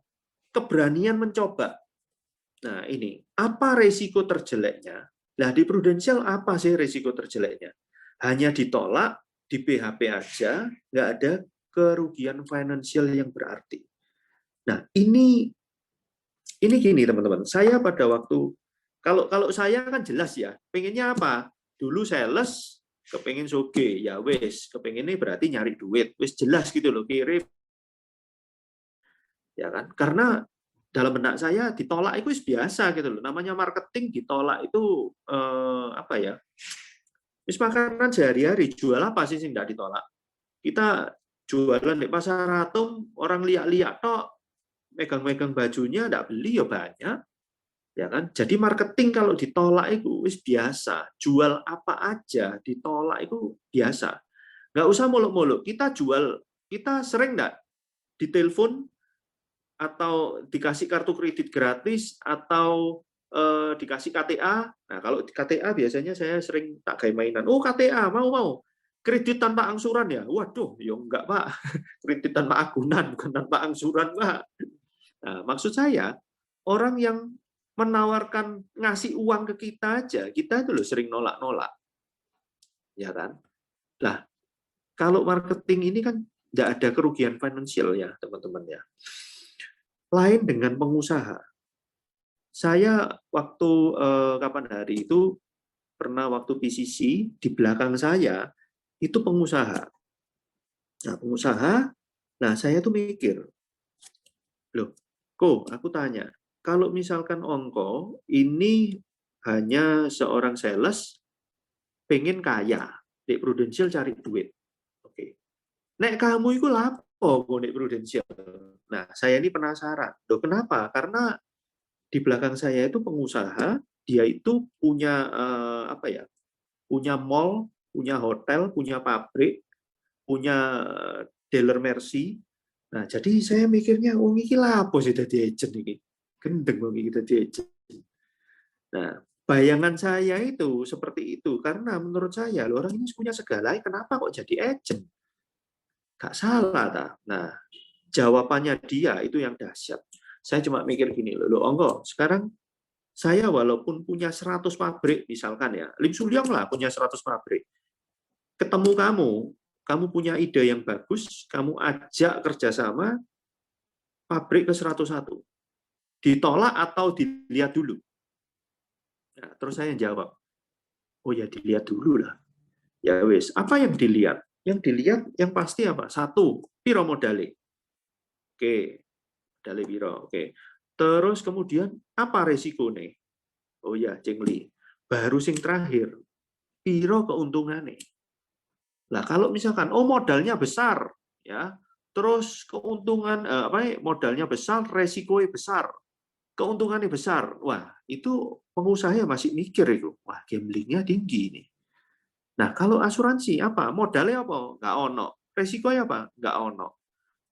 keberanian mencoba. Nah, ini apa resiko terjeleknya? Nah, di prudensial apa sih resiko terjeleknya? Hanya ditolak, di PHP aja, nggak ada kerugian finansial yang berarti. Nah, ini gini teman-teman. Saya pada waktu kalau saya kan jelas ya, pengennya apa? Dulu sales, kepengen soge, ya wes, kepengen ini berarti nyari duit, wes jelas gitu loh, kirim, ya kan? Karena dalam benak saya ditolak itu biasa gitu loh. Namanya marketing ditolak itu apa ya? Wis makanan sehari-hari, jual apa sih yang nggak ditolak? Kita jualan di pasar Atom, orang liak-liak tok, megang-megang bajunya nggak beli ya banyak. Ya kan? Jadi marketing kalau ditolak itu wis biasa. Jual apa aja ditolak itu biasa. Nggak usah muluk-muluk. Kita jual, kita sering nggak ditelepon atau dikasih kartu kredit gratis atau dikasih KTA. Nah, kalau KTA biasanya saya sering tak kayak mainan. Oh, KTA, mau. Kredit tanpa angsuran ya? Waduh, ya enggak, Pak. Kredit tanpa agunan, bukan tanpa angsuran, Pak. Nah, maksud saya, orang yang menawarkan ngasih uang ke kita aja, kita itu loh sering nolak-nolak. Ya kan? Nah, kalau marketing ini kan tidak ada kerugian finansial ya, teman-teman ya. Lain dengan pengusaha. Saya waktu kapan hari itu pernah waktu PCC di belakang saya itu pengusaha. Nah, pengusaha, nah saya tuh mikir, loh, kok aku tanya, kalau misalkan Ongko ini hanya seorang sales pengen kaya, di Prudential cari duit. Oke. Nek kamu itu lapo di Prudential. Nah, saya ini penasaran. Loh, kenapa? Karena di belakang saya itu pengusaha, dia itu punya apa ya? Punya mall, punya hotel, punya pabrik, punya dealer Mercy. Nah, jadi saya mikirnya, oh ini lapo sih dadi agent ini. Gendeng wong iki dadi agent. Nah, bayangan saya itu seperti itu karena menurut saya orang ini punya segala, kenapa kok jadi agent? Gak salah ta. Nah, jawabannya dia itu yang dahsyat. Saya cuma mikir gini loh, Ongko, sekarang saya walaupun punya 100 pabrik misalkan ya, Lim Sulyong lah punya 100 pabrik. Ketemu kamu punya ide yang bagus, kamu ajak kerjasama pabrik ke 101. Ditolak atau dilihat dulu? Nah, terus saya jawab, oh ya dilihat dulu lah. Ya wes, apa yang dilihat? Yang dilihat yang pasti apa? Satu, piro modale. Oke, modale piro. Oke. Terus kemudian apa resiko nih? Oh ya, cengli. Baru sing terakhir, piro keuntungannya. Lah kalau misalkan modalnya besar ya, terus keuntungan modalnya besar, resikonya besar, keuntungannya besar. Wah, itu pengusaha masih mikir itu. Wah, gamblingnya tinggi ini. Nah, kalau asuransi apa? Modalnya apa? Nggak ono. Resikonya apa? Nggak ono.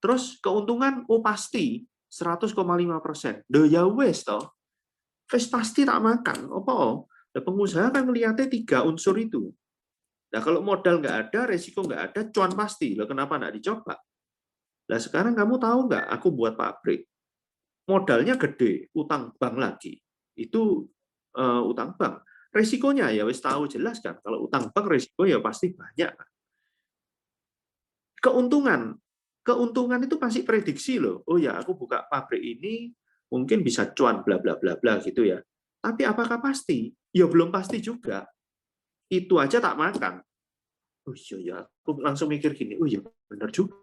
Terus keuntungan pasti 100,5%. Ya wes toh. Wes pasti tak makan. Apa? Nah, pengusaha kan melihatnya 3 unsur itu. Nah, kalau modal nggak ada, resiko nggak ada, cuan pasti. Loh, kenapa nggak dicoba? Nah, sekarang kamu tahu nggak, aku buat pabrik. Modalnya gede, utang bank lagi. Itu utang bank. Resikonya ya wis tahu jelas kan. Kalau utang bank resiko ya pasti banyak. Keuntungan itu pasti prediksi loh. Oh ya, aku buka pabrik ini mungkin bisa cuan bla bla bla bla gitu ya. Tapi apakah pasti? Ya belum pasti juga. Itu aja tak makan. Oh iya ya, aku langsung mikir gini. Oh iya benar juga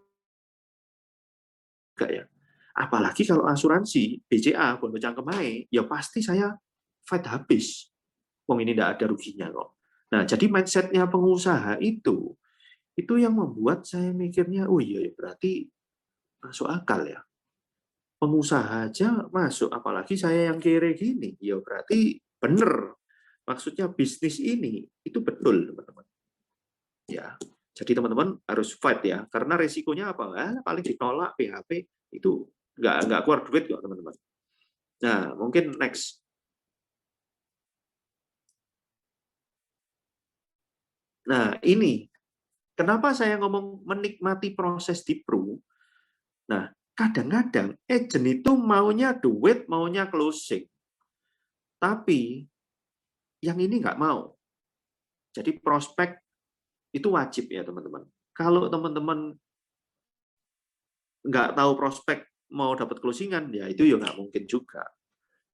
ya. Apalagi kalau asuransi BCA bono cangkemai, ya pasti saya fight habis. Wong ini tidak ada ruginya kok. Nah, jadi mindsetnya pengusaha itu Itu yang membuat saya mikirnya, oh iya berarti masuk akal ya. Pengusaha aja masuk, apalagi saya yang kere gini. Ya berarti benar. Maksudnya bisnis ini itu betul, teman-teman. Ya. Jadi teman-teman harus fight ya, karena resikonya apa? Paling ditolak PHP itu nggak keluar duit kok, teman-teman. Nah, mungkin next. Nah, ini kenapa saya ngomong menikmati proses di Pro. Nah, kadang-kadang agent itu maunya duit, maunya closing. Tapi yang ini nggak mau. Jadi prospek itu wajib ya, teman-teman. Kalau teman-teman nggak tahu prospek mau dapat closingan, ya itu ya nggak mungkin juga.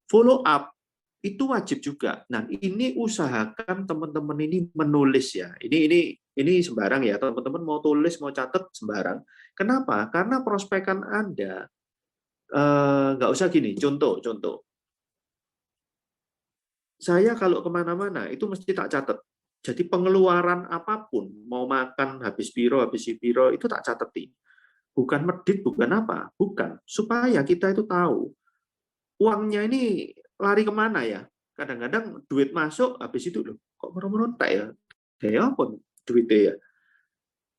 Follow up itu wajib juga. Nah, ini usahakan teman-teman ini menulis ya. Ini sembarang ya, teman-teman mau tulis, mau catat sembarang. Kenapa? Karena prospekan Anda nggak usah gini. Contoh. Saya kalau kemana-mana itu mesti tak catat. Jadi pengeluaran apapun, mau makan habis biro, itu tak catetin. Bukan medit, bukan apa, bukan. Supaya kita itu tahu uangnya ini lari kemana ya. Kadang-kadang duit masuk, habis itu loh, kok merontak ya? Kayak apa duitnya ya?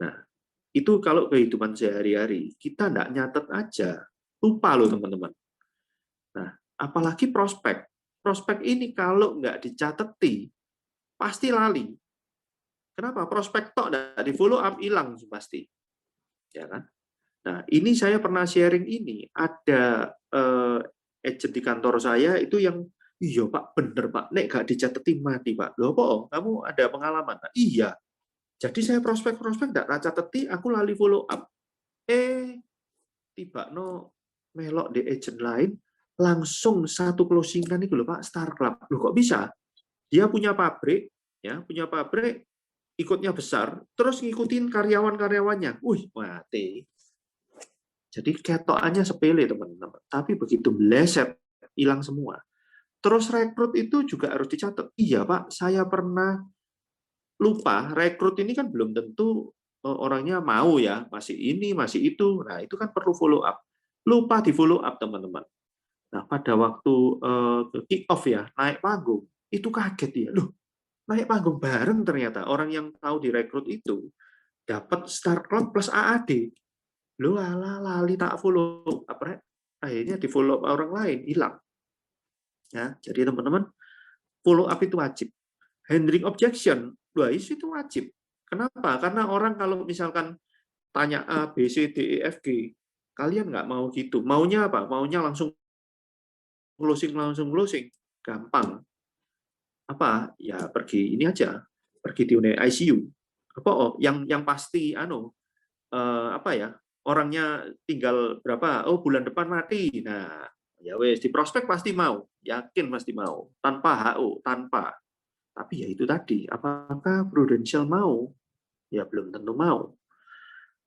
Nah, itu kalau kehidupan sehari-hari, kita nggak nyatet aja. Lupa loh teman-teman. Nah, apalagi prospek. Prospek ini kalau nggak dicateti, pasti lali. Kenapa? Prospek tok nggak di follow up, hilang pasti. Ya kan? Nah, ini saya pernah sharing ini. Ada agent di kantor saya itu yang, iya Pak, bener Pak, nek nggak dicateti mati Pak. Loh kok, kamu ada pengalaman? Nah, iya. Jadi saya prospek nggak cateti, aku lali follow up. Tiba no melok di agent lain, langsung satu closingan itu loh Pak, Star Club. Loh kok bisa? Dia punya pabrik, ikutnya besar, terus ngikutin karyawan-karyawannya. Wih, mati. Jadi ketokannya sepele teman-teman, tapi begitu meleset hilang semua. Terus rekrut itu juga harus dicatat. Iya Pak, saya pernah lupa. Rekrut ini kan belum tentu orangnya mau ya, masih ini, masih itu. Nah itu kan perlu follow up. Lupa di follow up teman-teman. Nah pada waktu kick off ya, naik panggung, itu kaget ya. Loh, naik panggung bareng ternyata orang yang tahu direkrut itu dapat Star Club plus AAD. Lu lali tak follow apa akhirnya di follow up orang lain hilang ya. Jadi teman-teman, follow up itu wajib. Handling objection itu wajib. Kenapa? Karena orang kalau misalkan tanya A B C D E F G, kalian nggak mau gitu. Maunya apa? Maunya langsung closing, gampang. Apa ya, pergi ini aja, pergi di ICU apa yang pasti apa ya, orangnya tinggal berapa, bulan depan mati. Nah ya wes, di prospek pasti mau, yakin pasti mau, tanpa HO, tanpa. Tapi ya itu tadi, apakah Prudential mau? Ya belum tentu mau.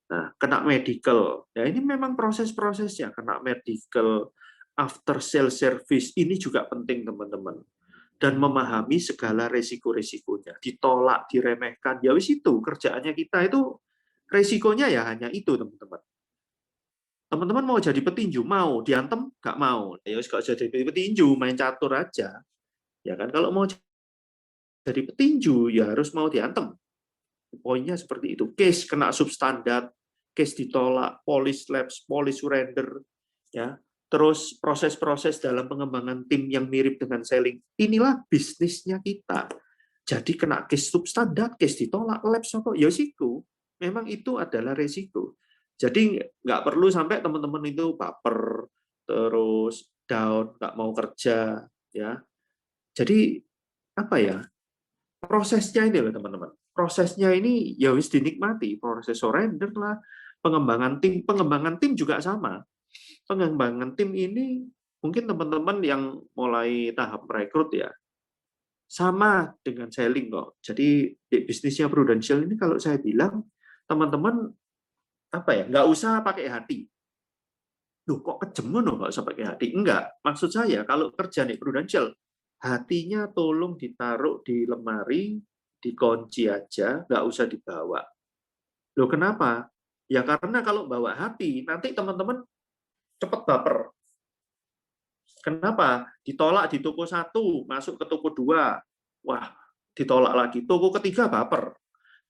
Nah, kena medical, ya ini memang proses-prosesnya, kena medical, after sale service, ini juga penting teman-teman. Dan memahami segala resiko-resikonya, ditolak, diremehkan, ya wis itu, kerjaannya kita itu, resikonya ya hanya itu teman-teman. Teman-teman mau jadi petinju, mau diantem nggak mau, ya wis kalau jadi petinju main catur aja, ya kan. Kalau mau jadi petinju ya harus mau diantem. Poinnya seperti itu. Case kena substandard, case ditolak, police lapse, police surrender, ya. Terus proses-proses dalam pengembangan tim yang mirip dengan selling. Inilah bisnisnya kita. Jadi kena case substandard, case ditolak, lapse apa, ya siku. Memang itu adalah resiko. Jadi nggak perlu sampai teman-teman itu baper, terus down, nggak mau kerja, ya. Jadi apa ya? Prosesnya ini loh teman-teman. Prosesnya ini ya wis dinikmati, proses surrender lah, pengembangan tim juga sama. Pengembangan tim ini mungkin teman-teman yang mulai tahap rekrut ya, sama dengan selling kok. Jadi bisnisnya Prudential ini kalau saya bilang teman-teman apa ya, nggak usah pakai hati. Loh kok kejem ngono, nggak usah pakai hati? Enggak, maksud saya kalau kerja nih Prudential, hatinya tolong ditaruh di lemari, dikunci aja, nggak usah dibawa. Loh kenapa? Ya karena kalau bawa hati, nanti teman-teman cepat baper. Kenapa? Ditolak di toko 1, masuk ke toko 2. Wah, ditolak lagi. Toko ketiga baper.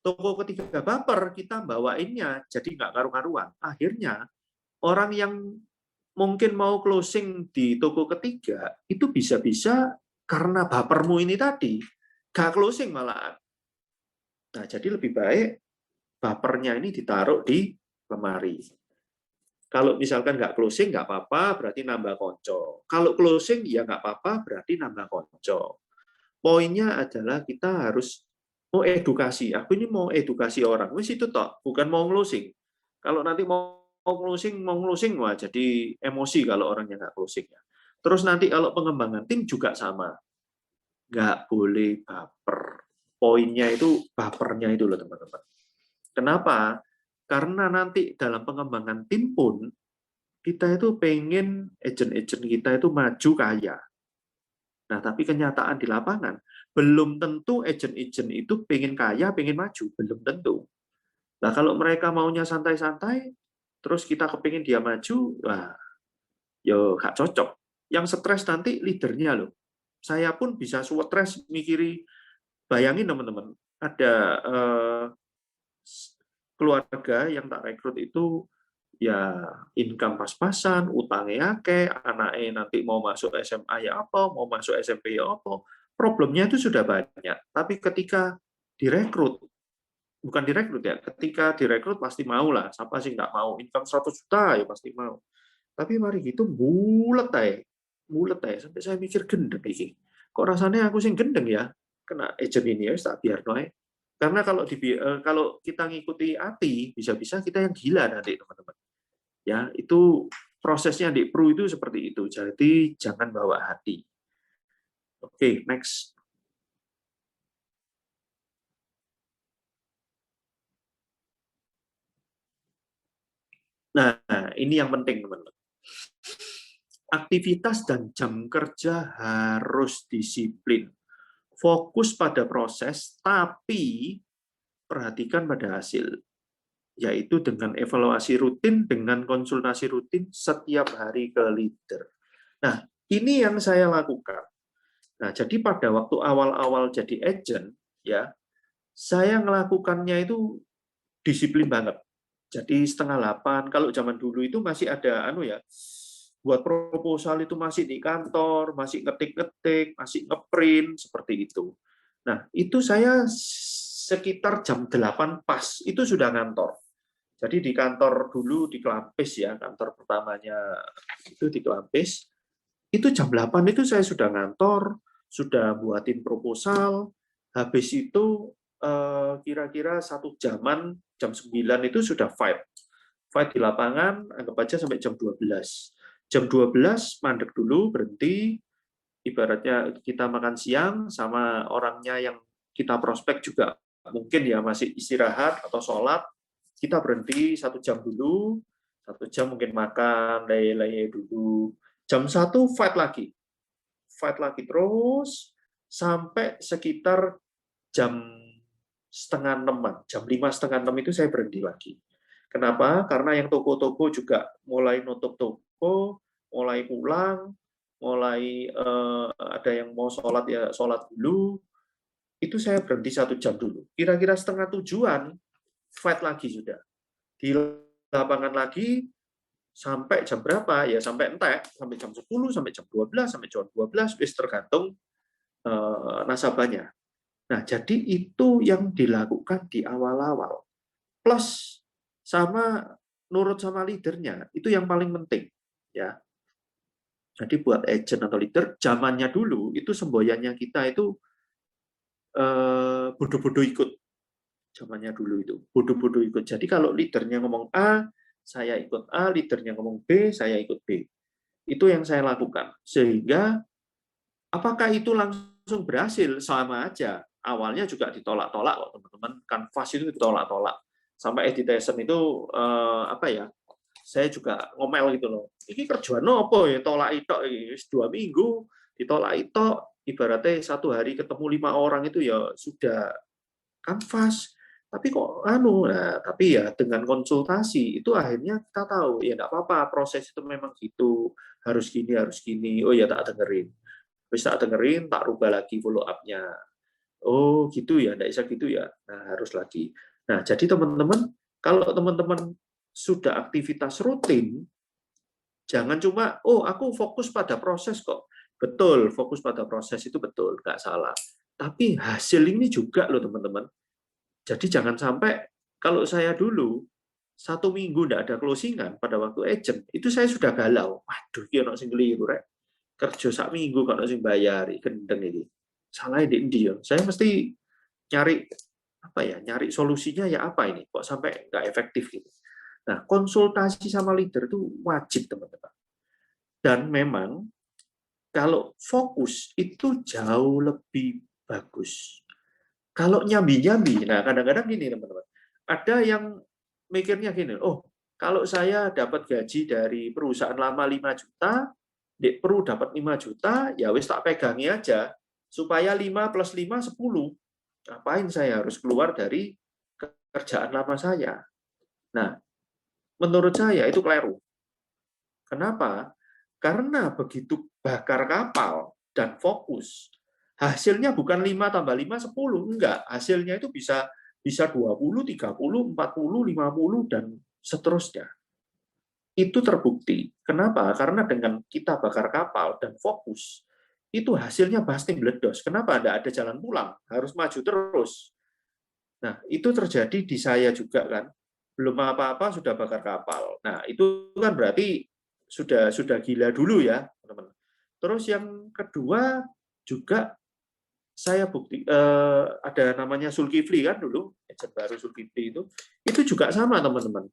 Toko ketiga baper, kita bawainnya jadi nggak karu-karuan. Akhirnya, orang yang mungkin mau closing di toko ketiga, itu bisa-bisa karena bapermu ini tadi, nggak closing malahan. Nah, jadi lebih baik bapernya ini ditaruh di lemari. Kalau misalkan nggak closing, nggak apa-apa, berarti nambah konco. Kalau closing, ya nggak apa-apa, berarti nambah konco. Poinnya adalah kita harus mau edukasi. Aku ini mau edukasi orang. Wis itu toh, bukan mau closing. Kalau nanti mau closing, wah jadi emosi kalau orangnya nggak closing. Ya. Terus nanti kalau pengembangan tim juga sama. Nggak boleh baper. Poinnya itu bapernya itu loh teman-teman. Kenapa? Karena nanti dalam pengembangan tim pun, kita itu pengen agent-agent kita itu maju kaya. Nah, tapi kenyataan di lapangan, belum tentu agent-agent itu pengen kaya, pengen maju. Belum tentu. Nah, kalau mereka maunya santai-santai, terus kita kepingin dia maju, wah, yo gak cocok. Yang stres nanti leadernya loh. Saya pun bisa stres mikiri, bayangin teman-teman, ada keluarga yang tak rekrut itu ya income pas-pasan, utangnya akeh, anaknya nanti mau masuk SMA ya apa, mau masuk SMP ya apa. Problemnya itu sudah banyak. Tapi ketika direkrut, bukan direkrut ya, ketika direkrut pasti mau lah. Siapa sih nggak mau? Income 100 juta ya pasti mau. Tapi mari gitu bulet aja. Sampai saya mikir gendeng iki. Kok rasanya aku sih gendeng ya? Kena agent ini ya, tak biar noe. Karena kalau kita ngikuti hati, bisa-bisa kita yang gila nanti teman-teman. Ya, itu prosesnya di Pro itu seperti itu. Jadi jangan bawa hati. Oke, next. Nah, ini yang penting, teman-teman. Aktivitas dan jam kerja harus disiplin. Fokus pada proses, tapi perhatikan pada hasil. Yaitu dengan evaluasi rutin, dengan konsultasi rutin setiap hari ke leader. Nah, ini yang saya lakukan. Nah, jadi pada waktu awal-awal jadi agent, ya, saya melakukannya itu disiplin banget. Jadi 7:30, kalau zaman dulu itu masih ada buat proposal itu masih di kantor, masih ngetik-ngetik, masih ngeprint, seperti itu. Nah, itu saya sekitar jam 8 pas, itu sudah ngantor. Jadi di kantor dulu di Kelampis ya, kantor pertamanya itu di Kelampis. Itu jam 8 itu saya sudah ngantor, sudah buatin proposal. Habis itu kira-kira 1 jaman, jam 9 itu sudah fight. Fight di lapangan, anggap aja sampai jam 12. Jam 12 mandek dulu, berhenti. Ibaratnya kita makan siang sama orangnya yang kita prospek juga mungkin ya masih istirahat atau sholat. Kita berhenti 1 jam dulu, 1 jam mungkin makan, leye-leye dulu. Jam 1 fight lagi terus sampai sekitar jam 5:30, jam 5:30 itu saya berhenti lagi. Kenapa? Karena yang toko-toko juga mulai nutup toko, mulai pulang, mulai ada yang mau sholat ya sholat dulu. Itu saya berhenti 1 jam dulu. Kira-kira 6:30-an fight lagi sudah. Di lapangan lagi sampai jam berapa? Ya sampai entek, sampai jam 10, sampai jam 12, sampai jam 12, wis tergantung nasabahnya. Nah, jadi itu yang dilakukan di awal-awal. Plus sama nurut sama leadernya, itu yang paling penting, ya. Jadi buat agent atau leader, zamannya dulu itu semboyannya kita itu bodoh-bodoh ikut. Zamannya dulu itu bodoh-bodoh ikut. Jadi kalau leadernya ngomong A, saya ikut A, leadernya ngomong B, saya ikut B. Itu yang saya lakukan. Sehingga apakah itu langsung berhasil? Sama aja. Awalnya juga ditolak-tolak kok teman-teman. Canvas itu ditolak-tolak. Sampai editation itu saya juga ngomel gitu loh. Ini kerjaan apa ya tolak itu 2 minggu ditolak itu ibaratnya 1 hari ketemu 5 orang itu ya sudah kanvas. Tapi kok tapi ya dengan konsultasi itu akhirnya kita tahu ya enggak apa-apa, proses itu memang gitu, harus gini. Oh ya tak dengerin. Bisa dengerin, tak rubah lagi follow up-nya. Oh gitu ya, enggak bisa gitu ya. Nah, harus lagi. Nah, jadi teman-teman, kalau teman-teman sudah aktivitas rutin, jangan cuma, aku fokus pada proses kok. Betul, fokus pada proses itu betul, nggak salah. Tapi hasil ini juga loh teman-teman. Jadi jangan sampai, kalau saya dulu, 1 minggu nggak ada closingan pada waktu agent, itu saya sudah galau. Waduh, ini ono sing keliru rek. Kerja 1 minggu kok ono sing bayari, gendeng ini. Salah di dia. Saya mesti nyari solusinya ya apa ini, kok sampai nggak efektif gitu. Nah, konsultasi sama leader itu wajib teman-teman. Dan memang kalau fokus itu jauh lebih bagus. Kalau nyambi-nyambi, nah kadang-kadang gini teman-teman, ada yang mikirnya gini, kalau saya dapat gaji dari perusahaan lama 5 juta, perlu dapat 5 juta, ya wis tak pegangi aja, supaya 5 plus 5, 10. Ngapain saya harus keluar dari kerjaan lama saya? Nah, menurut saya itu keliru. Kenapa? Karena begitu bakar kapal dan fokus, hasilnya bukan 5 tambah 5, 10. Enggak, hasilnya itu bisa 20, 30, 40, 50, dan seterusnya. Itu terbukti. Kenapa? Karena dengan kita bakar kapal dan fokus, itu hasilnya pasti meledos. Kenapa? Tidak ada jalan pulang, harus maju terus. Nah, itu terjadi di saya juga kan. Belum apa-apa sudah bakar kapal. Nah, itu kan berarti sudah gila dulu ya, teman-teman. Terus yang kedua juga saya ada namanya Zulkifli kan dulu, agent baru Zulkifli itu juga sama teman-teman.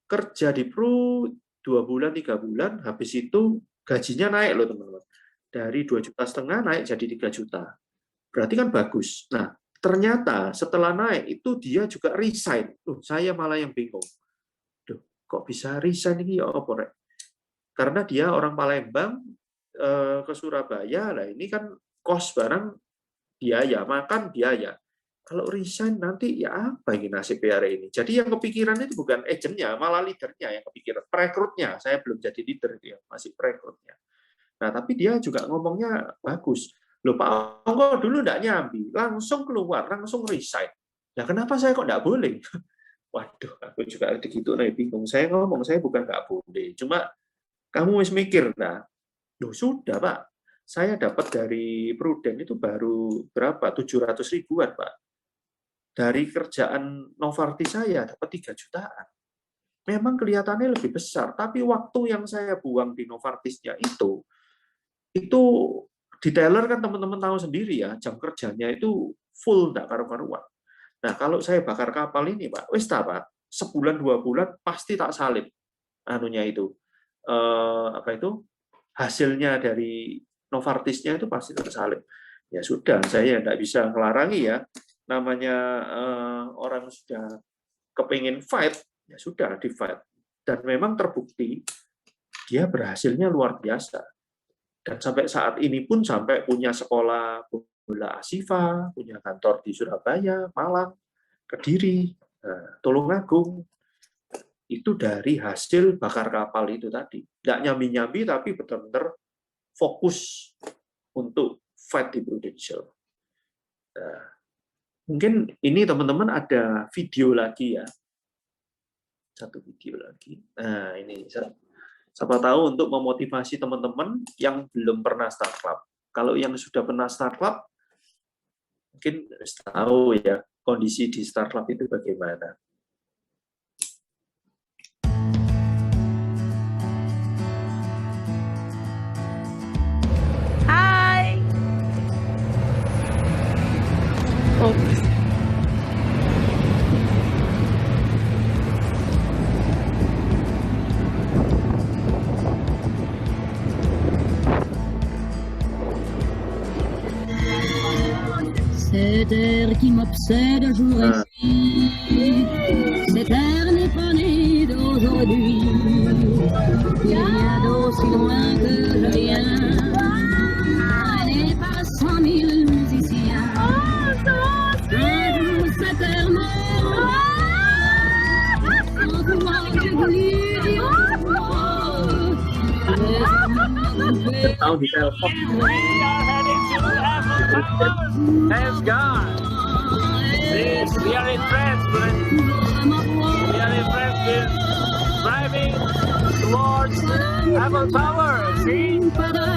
Kerja di Pro 2 bulan, 3 bulan, habis itu gajinya naik loh teman-teman. Dari 2,5 juta naik jadi 3 juta. Berarti kan bagus. Nah, ternyata setelah naik itu dia juga resign. Saya malah yang bingung. Kok bisa resign ini ya apa rek? Karena dia orang Palembang ke Surabaya, lah ini kan kos barang biaya, makan biaya. Kalau resign nanti ya apa ini nasib hari ini? Jadi yang kepikiran itu bukan agentnya, malah leadernya yang kepikiran. Perekrutnya, saya belum jadi leader dia, masih perekrutnya. Nah, tapi dia juga ngomongnya bagus. Loh, Pak Ongko dulu enggak nyambi, langsung keluar, langsung resign. Nah, kenapa saya kok enggak boleh? Waduh, aku juga begitu bingung. Saya ngomong, saya bukan enggak boleh. Cuma kamu harus mikir, nah, loh sudah Pak, saya dapat dari Prudent itu baru berapa? 700 ribuan, Pak. Dari kerjaan Novartis saya dapat 3 jutaan. Memang kelihatannya lebih besar, tapi waktu yang saya buang di Novartisnya itu detailer kan teman-teman tahu sendiri ya, jam kerjanya itu full, enggak karu-karuan. Nah, kalau saya bakar kapal ini, Pak, wis ta, Pak, sebulan 2 bulan pasti tak salib anunya itu. Hasilnya dari Novartisnya itu pasti tak salib. Ya sudah, saya enggak bisa ngelarangi ya. Namanya orang sudah kepingin fight, ya sudah di fight. Dan memang terbukti dia berhasilnya luar biasa. Dan sampai saat ini pun sampai punya sekolah bola Asifa, punya kantor di Surabaya, Malang, Kediri, Tulungagung. Itu dari hasil bakar kapal itu tadi. Nggak nyambi-nyambi, tapi benar-benar fokus untuk fight di Prudential. Nah, mungkin ini teman-teman ada video lagi ya. Satu video lagi. Nah, ini siapa tahu untuk memotivasi teman-teman yang belum pernah start club. Kalau yang sudah pernah start club, mungkin tahu ya kondisi di start club itu bagaimana. Hai. Oops. Cet air qui m'obsède jour et nuit, cet air n'est pas né d'aujourd'hui. Il y a d'aussi loin que je viens, n'est pas 100 000 musiciens. Un jour cet air me tahun di telepon. We are heading to Eiffel Tower. Thanks God. This, we are in France, but we are in France. We're driving towards Eiffel Tower. See?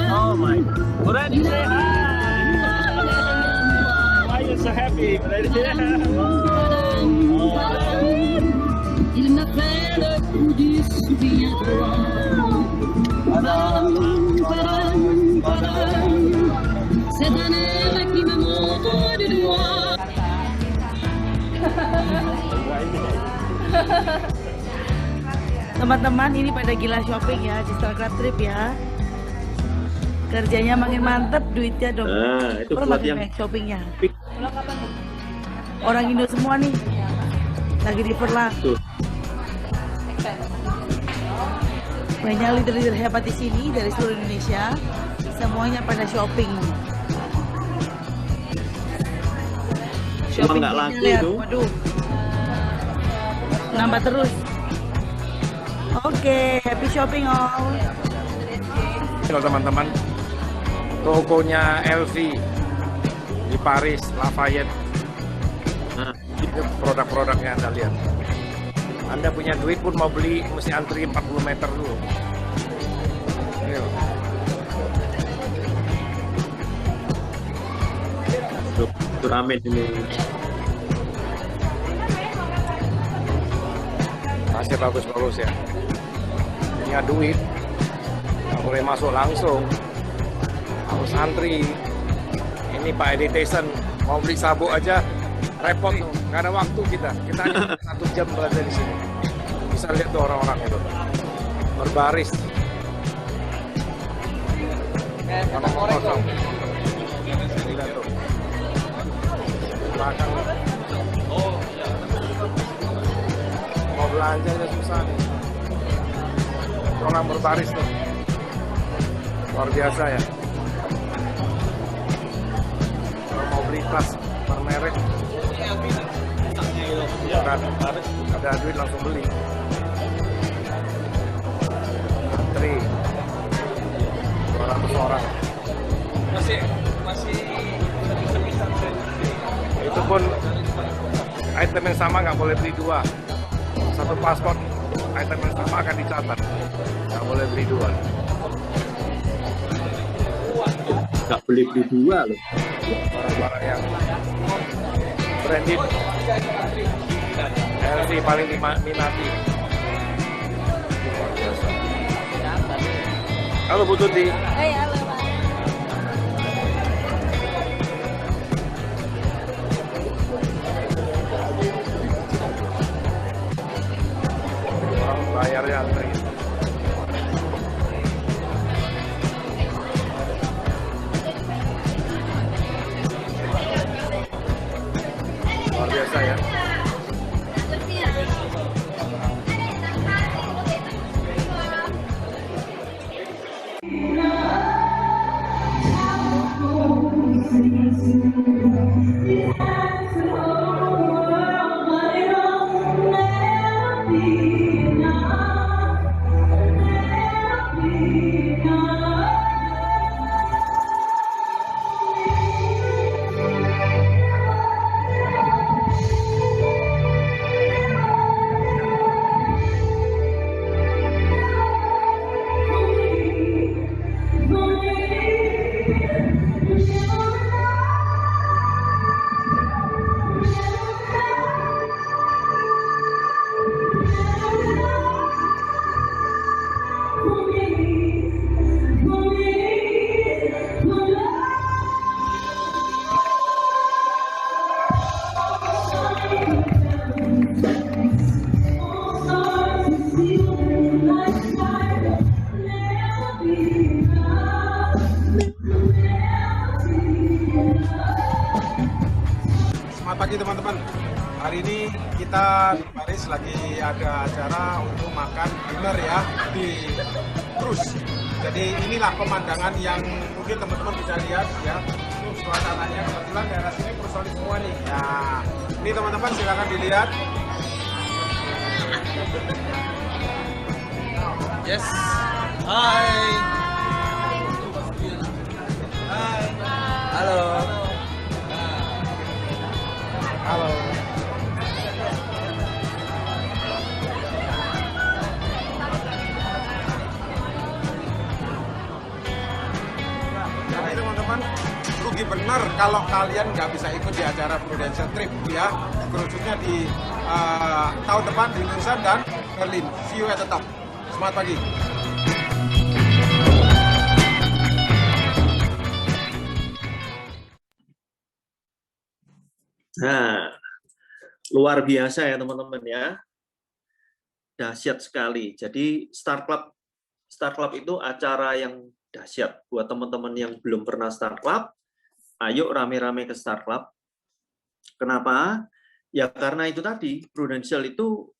Oh my. Brady, say hi. Why are you so happy, Brady? Il m'a fait le coup du souviens-toi. C'est un air qui me montre du doigt. Teman-teman ini pada gila shopping ya di Starcraft Trip ya. Kerjanya makin mantep, duitnya dong. Nah, itu buat yang banyak shoppingnya. Orang Indo semua nih lagi di Perlang. tuh. Banyak leader-leader hebat di sini dari seluruh Indonesia. Semuanya pada shopping. Cuma nggak laku lihat, itu. waduh. Nambah terus. Oke, happy shopping all. Halo teman-teman, tokonya LV di Paris, Lafayette. Nah, Itu produk-produknya Anda lihat. Anda punya duit pun mau beli mesti antri 40 meter dulu. Ini loh. itu rame ini. Masih bagus-bagus ya. Punya duit, nggak boleh masuk langsung. Harus antri. Ini Pak Edi Tyson mau beli sabuk aja repot tuh. Nggak ada waktu kita. Kita hanya 1 jam berada di sini. Bisa lihat tuh orang-orang itu berbaris. Kalau mau kosong. Lihat tuh. Belakang. Mau belanja aja susah nih. Orang berbaris tuh. Luar biasa ya. Kalau mau beli tas per merek. Ada duit langsung beli. Antri 200 orang. Masih itu pun item yang sama nggak boleh beli 2. Satu paspor item yang sama akan dicatat, nggak boleh beli 2. Nggak beli 2 loh. Barang-barang yang branded LV paling diminati. Luar biasa. Halo Bu Tuti. Halo Pak. Orang bayarnya antri. Luar biasa ya. Selamat pagi teman-teman. Hari ini kita di Paris lagi ada acara untuk makan dinner ya di cruise. Jadi inilah pemandangan yang mungkin teman-teman bisa lihat ya. Suasananya kebetulan daerah sini personil semua nih. Nah, ini teman-teman silakan dilihat. Yes. Hai. ini benar kalau kalian nggak bisa ikut di acara Prudential Trip ya, khususnya di tahun depan di Indonesia dan Berlin. See you at the top. Semangat pagi. Nah, luar biasa ya teman-teman ya. Dahsyat sekali. Jadi Star Club itu acara yang dahsyat buat teman-teman yang belum pernah Star Club. Ayo rame-rame ke Star Club. Kenapa? Ya karena itu tadi, Prudential itu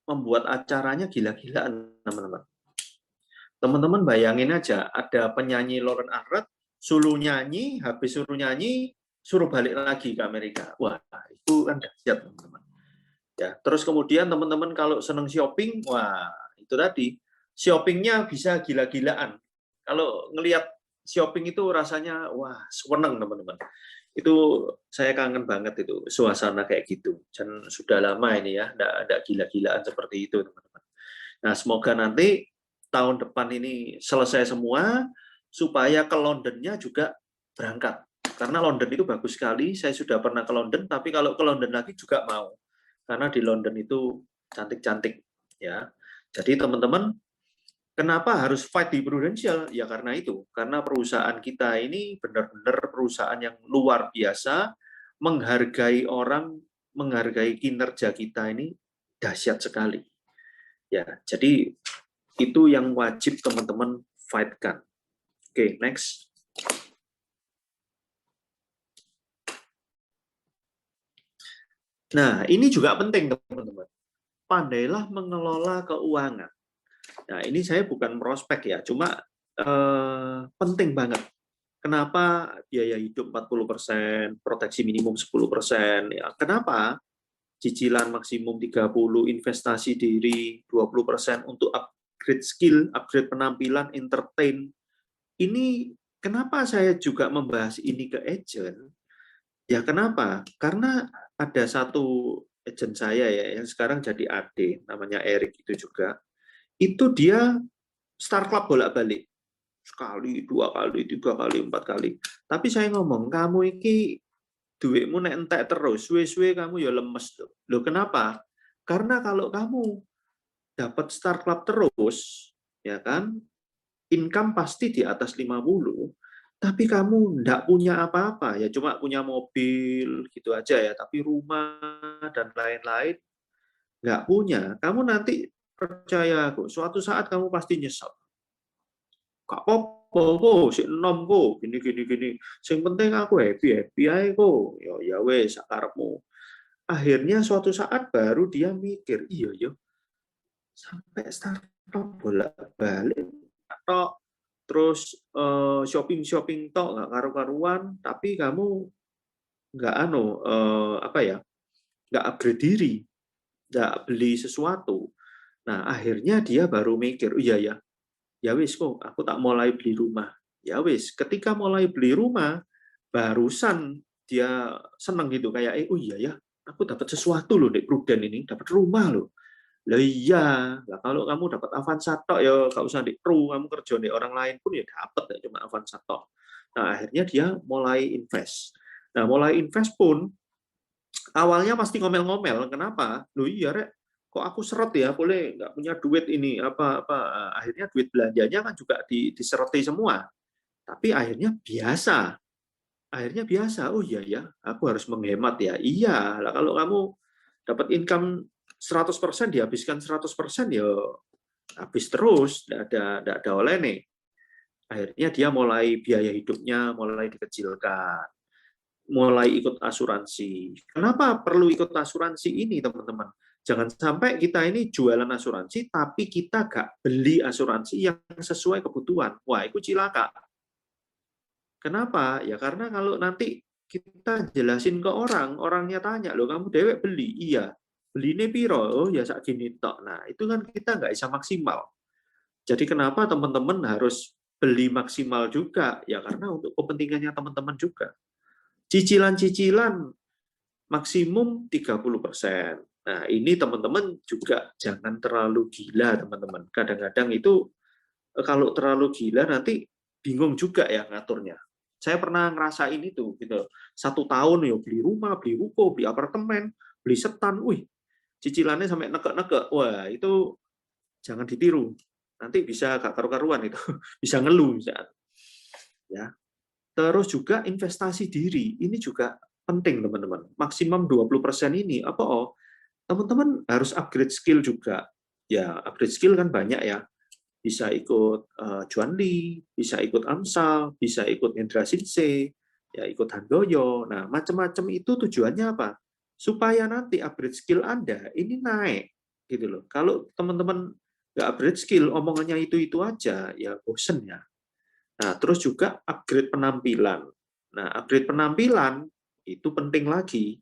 membuat acaranya gila-gilaan, teman-teman. Teman-teman bayangin aja, ada penyanyi Lauren Arnett, suruh nyanyi, habis suruh nyanyi, suruh balik lagi ke Amerika. Wah, itu kan dahsyat, teman-teman. Ya, terus kemudian teman-teman kalau seneng shopping, wah, itu tadi, shoppingnya bisa gila-gilaan. Kalau ngelihat shopping itu rasanya, wah, seneng, teman-teman. Itu saya kangen banget itu suasana kayak gitu. Dan sudah lama ini ya, enggak gila-gilaan seperti itu, teman-teman. Nah, semoga nanti tahun depan ini selesai semua supaya ke Londonnya juga berangkat. Karena London itu bagus sekali. Saya sudah pernah ke London, tapi kalau ke London lagi juga mau. Karena di London itu cantik-cantik ya. Jadi teman-teman, kenapa harus fight di Prudential? Ya karena itu, karena perusahaan kita ini benar-benar perusahaan yang luar biasa, menghargai orang, menghargai kinerja kita ini dahsyat sekali. Ya, jadi itu yang wajib teman-teman fight-kan. Oke, next. Nah, ini juga penting teman-teman. Pandailah mengelola keuangan. Nah, ini saya bukan prospek ya, cuma penting banget. Kenapa biaya hidup 40%, proteksi minimum 10%? Ya, kenapa cicilan maksimum 30%, investasi diri 20% untuk upgrade skill, upgrade penampilan, entertain. Ini kenapa saya juga membahas ini ke agent? Ya kenapa? Karena ada satu agent saya ya yang sekarang jadi AD, namanya Eric itu juga. Itu dia Star Club bolak-balik. Sekali, 2 kali, 3 kali, 4 kali. Tapi saya ngomong, kamu iki duitmu nek entek terus, suwe-suwe kamu ya lemes tuh. Loh kenapa? Karena kalau kamu dapat Star Club terus, ya kan, income pasti di atas 50, tapi kamu enggak punya apa-apa, ya cuma punya mobil gitu aja ya, tapi rumah dan lain-lain enggak punya. Kamu nanti percaya aku, suatu saat kamu pasti nyesel. Gak apa-apa kok, sik enom kok, gini. Sing penting aku happy ae kok. Ya wes sakarepmu. Akhirnya suatu saat baru dia mikir, iya yo. Sampai startup bolak-balik tok, terus shopping tok nggak karu-karuan, tapi kamu nggak nggak upgrade diri, nggak beli sesuatu. Nah akhirnya dia baru mikir, oh iya ya. Ya wis kok, aku tak mulai beli rumah. Ya wis, ketika mulai beli rumah, barusan dia seneng gitu kayak, oh iya ya, aku dapat sesuatu loh di Prudent ini, dapat rumah loh. Lah iya, lah kalau kamu dapat Avanza tok ya gak usah di Pru, kamu kerja di orang lain pun ya dapat ya cuma Avanza tok. Nah, akhirnya dia mulai invest. Nah, mulai invest pun awalnya pasti ngomel-ngomel, kenapa? Loh iya Rek, kok aku seret ya, boleh nggak punya duit ini apa akhirnya duit belanjanya kan juga disereti semua, tapi akhirnya biasa oh iya ya aku harus menghemat ya, iya lah kalau kamu dapat income 100% dihabiskan 100% ya habis terus, nggak ada oleh nih. Akhirnya dia mulai biaya hidupnya mulai dikecilkan, mulai ikut asuransi. Kenapa perlu ikut asuransi ini teman-teman? Jangan sampai kita ini jualan asuransi, tapi kita nggak beli asuransi yang sesuai kebutuhan. Wah, itu cilaka. Kenapa? Ya karena kalau nanti kita jelasin ke orang, orangnya tanya, loh kamu dewek beli? Iya. Beli ini piro? Oh ya sak gini tok. Nah, itu kan kita nggak bisa maksimal. Jadi kenapa teman-teman harus beli maksimal juga? Ya karena untuk kepentingannya teman-teman juga. Cicilan-cicilan maksimum 30%. Nah, ini teman-teman juga jangan terlalu gila, teman-teman. Kadang-kadang itu kalau terlalu gila nanti bingung juga ya ngaturnya. Saya pernah ngerasain itu gitu. 1 tahun ya beli rumah, beli ruko, beli apartemen, beli setan, cicilannya sampai nekek-nekek. Wah, itu jangan ditiru. Nanti bisa gak karu-karuan itu. Bisa ngeluh bisa. Ya. Terus juga investasi diri. Ini juga penting, teman-teman. Maksimum 20% ini teman-teman harus upgrade skill juga. Ya, upgrade skill kan banyak ya. Bisa ikut Juanli, bisa ikut Amsal, bisa ikut Indra Sinse, ya ikut Handoyo. Nah, macam-macam itu tujuannya apa? Supaya nanti upgrade skill Anda ini naik, gitu loh. Kalau teman-teman nggak upgrade skill, omongannya itu aja, ya bosen ya. Nah, terus juga upgrade penampilan. Nah, upgrade penampilan itu penting lagi.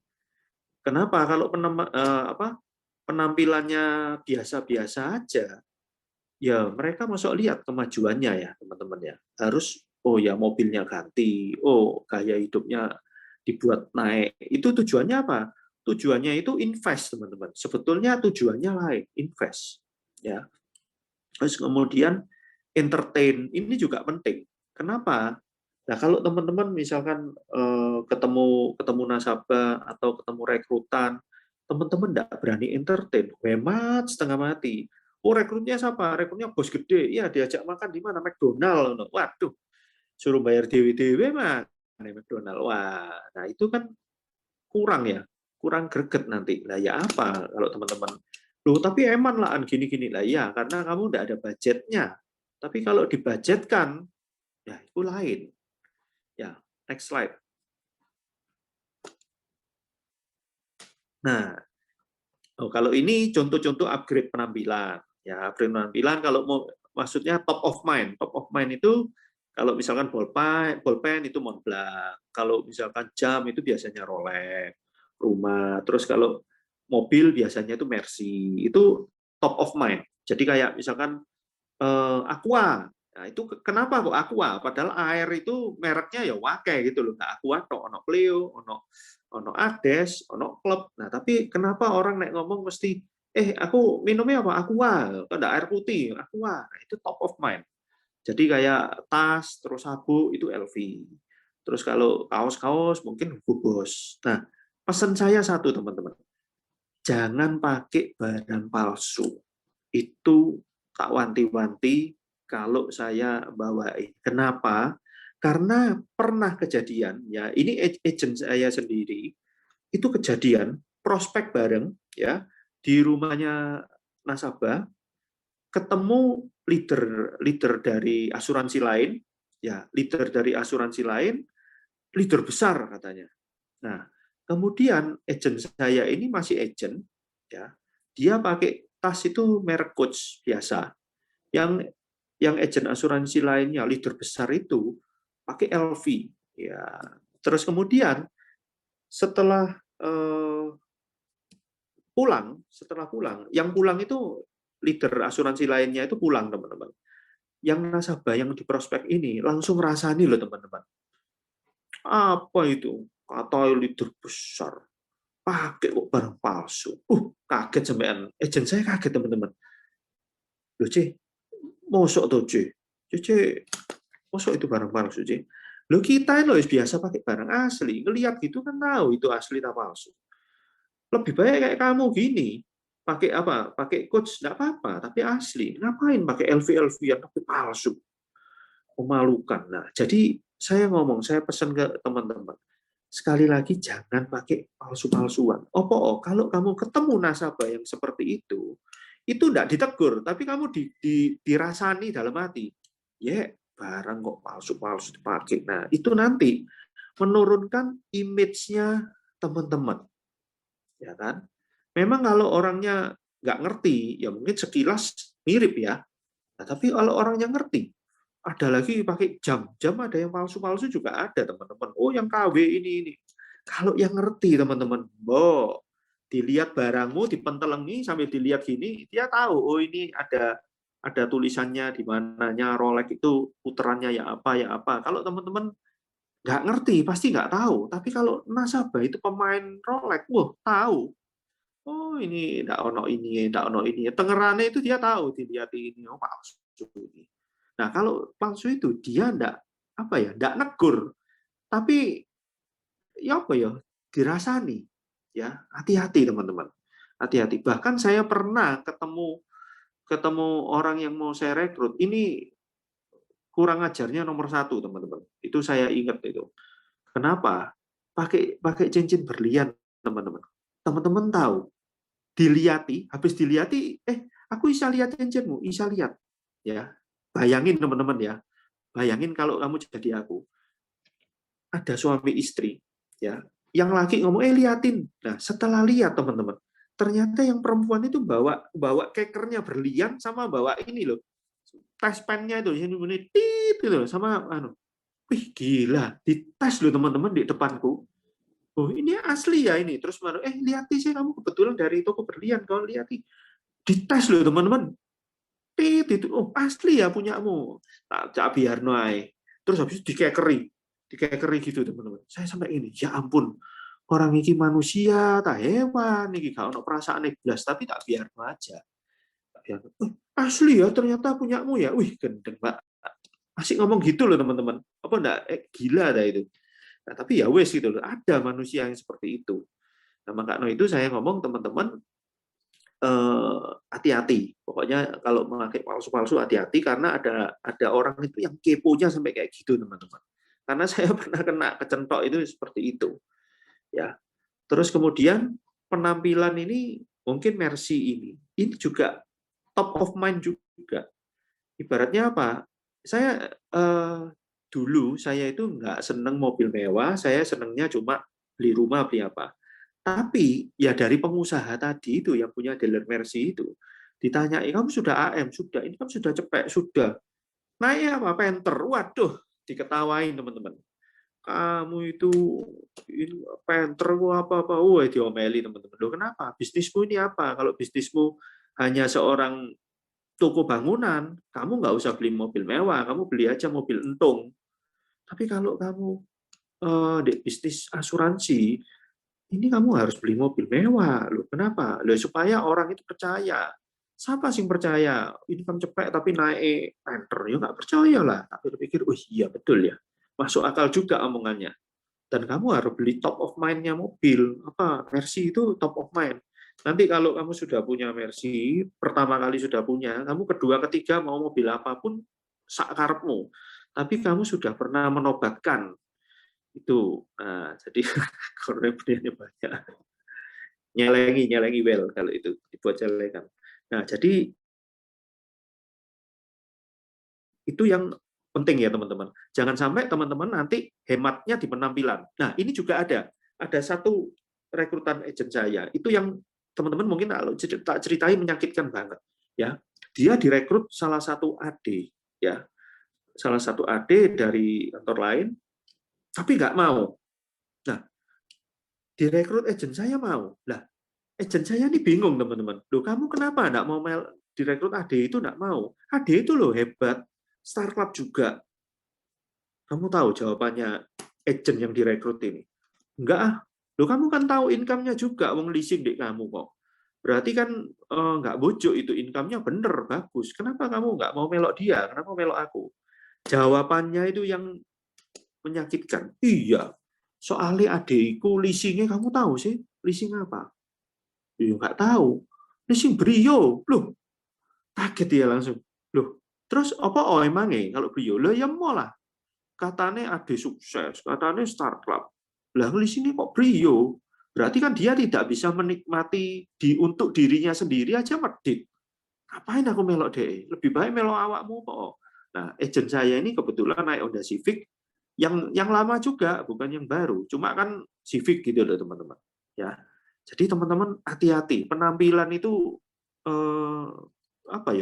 Kenapa? Kalau penampilannya biasa-biasa aja, ya mereka masuk lihat kemajuannya ya teman-teman ya. Harus ya mobilnya ganti, gaya hidupnya dibuat naik. Itu tujuannya apa? Tujuannya itu invest teman-teman. Sebetulnya tujuannya lain, invest ya. Terus kemudian entertain ini juga penting. Kenapa? Nah, kalau teman-teman misalkan ketemu nasabah atau ketemu rekrutan, teman-teman tidak berani entertain, hemat setengah mati. Rekrutnya siapa? Rekrutnya bos gede. Ya, diajak makan di mana? McDonald. Waduh, suruh bayar dewe-dewe mana McDonald. Wah, nah itu kan kurang ya, kurang greget nanti. Lah ya apa kalau teman-teman? Loh, tapi eman lah gini-gini lah ya, karena kamu tidak ada budgetnya. Tapi kalau dibudgetkan, ya itu lain. Ya, next slide. Nah, kalau ini contoh-contoh upgrade penampilan. Ya, upgrade penampilan kalau mau maksudnya top of mind. Top of mind itu kalau misalkan bolpen itu Montblanc. Kalau misalkan jam itu biasanya Rolex, rumah. Terus kalau mobil biasanya itu Mercy. Itu top of mind. Jadi kayak misalkan Aqua. Nah, itu kenapa kok Aqua? Padahal air itu mereknya ya wakai gitu loh. Nggak Aqua, ono Clio, ono Ades, ono Club. Nah, tapi kenapa orang nek ngomong mesti aku minumnya apa? Aqua. Kok enggak air putih? Aqua. Nah, itu top of mind. Jadi kayak tas, terus sabuk itu LV. Terus kalau kaos-kaos mungkin Hugo Boss. Nah, pesan saya satu teman-teman. Jangan pakai barang palsu. Itu tak wanti-wanti kalau saya bawain. Kenapa? Karena pernah kejadian, ya ini agent saya sendiri, itu kejadian prospek bareng ya di rumahnya nasabah, ketemu leader dari asuransi lain, ya leader dari asuransi lain, leader besar katanya. Nah, kemudian agent saya ini masih agent, ya dia pakai tas itu merek Coach biasa. Yang agent asuransi lainnya leader besar itu pakai LV ya. Terus kemudian setelah pulang, yang pulang itu leader asuransi lainnya itu pulang teman-teman. Yang nasabah yang di prospek ini langsung rasani loh teman-teman. Apa itu? Kata leader besar pakai kok barang palsu. Kaget sampean. Agent saya kaget teman-teman. Loh, C, mosok tuh C, mosok itu barang palsu C. Lo kita lo biasa pakai barang asli, ngelihat gitu kan tahu itu asli atau palsu. Lebih baik kayak kamu gini, pakai apa? Pakai Coach nggak apa-apa, tapi asli. Ngapain pakai LV yang tapi palsu? Memalukan. Nah, jadi saya pesan ke teman-teman, sekali lagi jangan pakai palsu-palsuan. Kalau kamu ketemu nasabah yang seperti itu enggak ditegur, tapi kamu dirasani dalam hati. Barang kok palsu-palsu dipakai. Nah, itu nanti menurunkan image-nya teman-teman. Ya kan? Memang kalau orangnya nggak ngerti, ya mungkin sekilas mirip ya. Nah, tapi kalau orangnya ngerti, ada lagi pakai jam ada yang palsu-palsu juga ada teman-teman. Yang KW ini. Kalau yang ngerti teman-teman, dilihat barangmu dipentelengi sambil dilihat gini, dia tahu ini ada tulisannya di mananya Rolex itu puterannya ya apa. Kalau teman-teman nggak ngerti pasti nggak tahu. Tapi kalau nasabah itu pemain Rolex, tahu. Ini nggak ono ini. Tengerannya itu dia tahu, dilihat ini palsu ini. Nah, kalau palsu itu dia nggak negur. Tapi ya apa ya, dirasani ya, hati-hati teman-teman, hati-hati. Bahkan saya pernah ketemu orang yang mau saya rekrut, ini kurang ajarnya nomor 1 teman-teman, itu saya ingat itu. Kenapa? Pakai cincin berlian teman-teman. Teman-teman tahu, diliati, habis diliati, aku bisa lihat cincinmu, bisa lihat ya. Bayangin teman-teman ya, bayangin kalau kamu jadi aku, ada suami istri ya, yang laki ngomong liatin. Nah, setelah lihat teman-teman, ternyata yang perempuan itu bawa kekernya berlian sama bawa ini loh, tes pennya itu ini tit gitu loh, sama wih gila, dites loh teman-teman di depanku. Oh ini asli ya ini, terus lihat sih kamu kebetulan dari toko berlian, kau lihat dites loh teman-teman, tit itu, oh asli ya punyamu, tak biar noai, terus habis itu dikekeri gitu teman-teman. Saya sampai ini, ya ampun, orang ini manusia, tak hewan, ini gak ada perasaan blas, tapi tak biar aja. Asli ya ternyata punyamu ya, wih gendeng Mbak, asik ngomong gitu loh teman-teman, apa enggak gila dah itu. Nah, tapi ya wes gitu loh, ada manusia yang seperti itu. Nah, makanya itu saya ngomong teman-teman, hati-hati. Pokoknya kalau memakai palsu-palsu hati-hati, karena ada orang itu yang keponya sampai kayak gitu teman-teman. Karena saya pernah kena kecentok itu seperti itu. Ya. Terus kemudian penampilan ini mungkin Mercy ini juga top of mind juga. Ibaratnya apa? Saya dulu saya itu nggak seneng mobil mewah, saya senengnya cuma beli rumah, beli apa. Tapi ya dari pengusaha tadi itu yang punya dealer Mercy itu ditanyai, kamu sudah AM, sudah, ini kamu sudah cepek, sudah. Naik apa? Panther. Waduh, diketawain teman-teman. Kamu itu Panther apa-apa, diomeli teman-teman. Loh kenapa? Bisnismu ini apa? Kalau bisnismu hanya seorang toko bangunan, kamu nggak usah beli mobil mewah, kamu beli aja mobil entung. Tapi kalau kamu di bisnis asuransi, ini kamu harus beli mobil mewah. Loh kenapa? Loh supaya orang itu percaya. Siapa sih percaya? Ini kamu cepet tapi naik Panther, ya nggak percaya lah. Tapi berpikir, oh iya betul ya, masuk akal juga omongannya. Dan kamu harus beli top of mind-nya mobil. Mercy itu top of mind. Nanti kalau kamu sudah punya Mercy, pertama kali sudah punya, kamu kedua, ketiga mau mobil apapun sakarepmu. Tapi kamu sudah pernah menobatkan itu. Nah, jadi kemudiannya banyak. Nyelengi well kalau itu dibuat celengan. Nah, jadi itu yang penting ya teman-teman. Jangan sampai teman-teman nanti hematnya di penampilan. Nah, ini juga ada satu rekrutan agen saya. Itu yang teman-teman mungkin kalau tak ceritain menyakitkan banget ya. Dia direkrut salah satu AD ya. Salah satu AD dari kantor lain tapi nggak mau. Nah, direkrut agen saya mau. Lah, agen saya ini bingung teman-teman. Loh kamu kenapa nggak mau direkrut AD itu nggak mau? AD itu loh hebat, Star Club juga. Kamu tahu jawabannya agen yang direkrut ini? Enggak ah. Loh kamu kan tahu income-nya juga, wong leasing dek kamu kok. Berarti kan nggak bojo itu, income-nya bener, bagus. Kenapa kamu nggak mau melok dia? Kenapa melok aku? Jawabannya itu yang menyakitkan. Iya, soalnya adikku leasingnya kamu tahu sih? Leasing apa? Ya nggak tahu. Leasing Brio. Loh, kaget dia langsung. Loh, terus apa emangnya kalau Brio? Lah ya mau lah. Katanya adik sukses, katanya Star Club. Lah leasingnya kok Brio? Berarti kan dia tidak bisa menikmati untuk dirinya sendiri aja medit. Ngapain aku melok deh? Lebih baik melok awakmu kok. Nah, agen saya ini kebetulan naik Honda Civic yang lama juga, bukan yang baru. Cuma kan Civic gitu loh teman-teman. Ya, jadi teman-teman hati-hati. Penampilan itu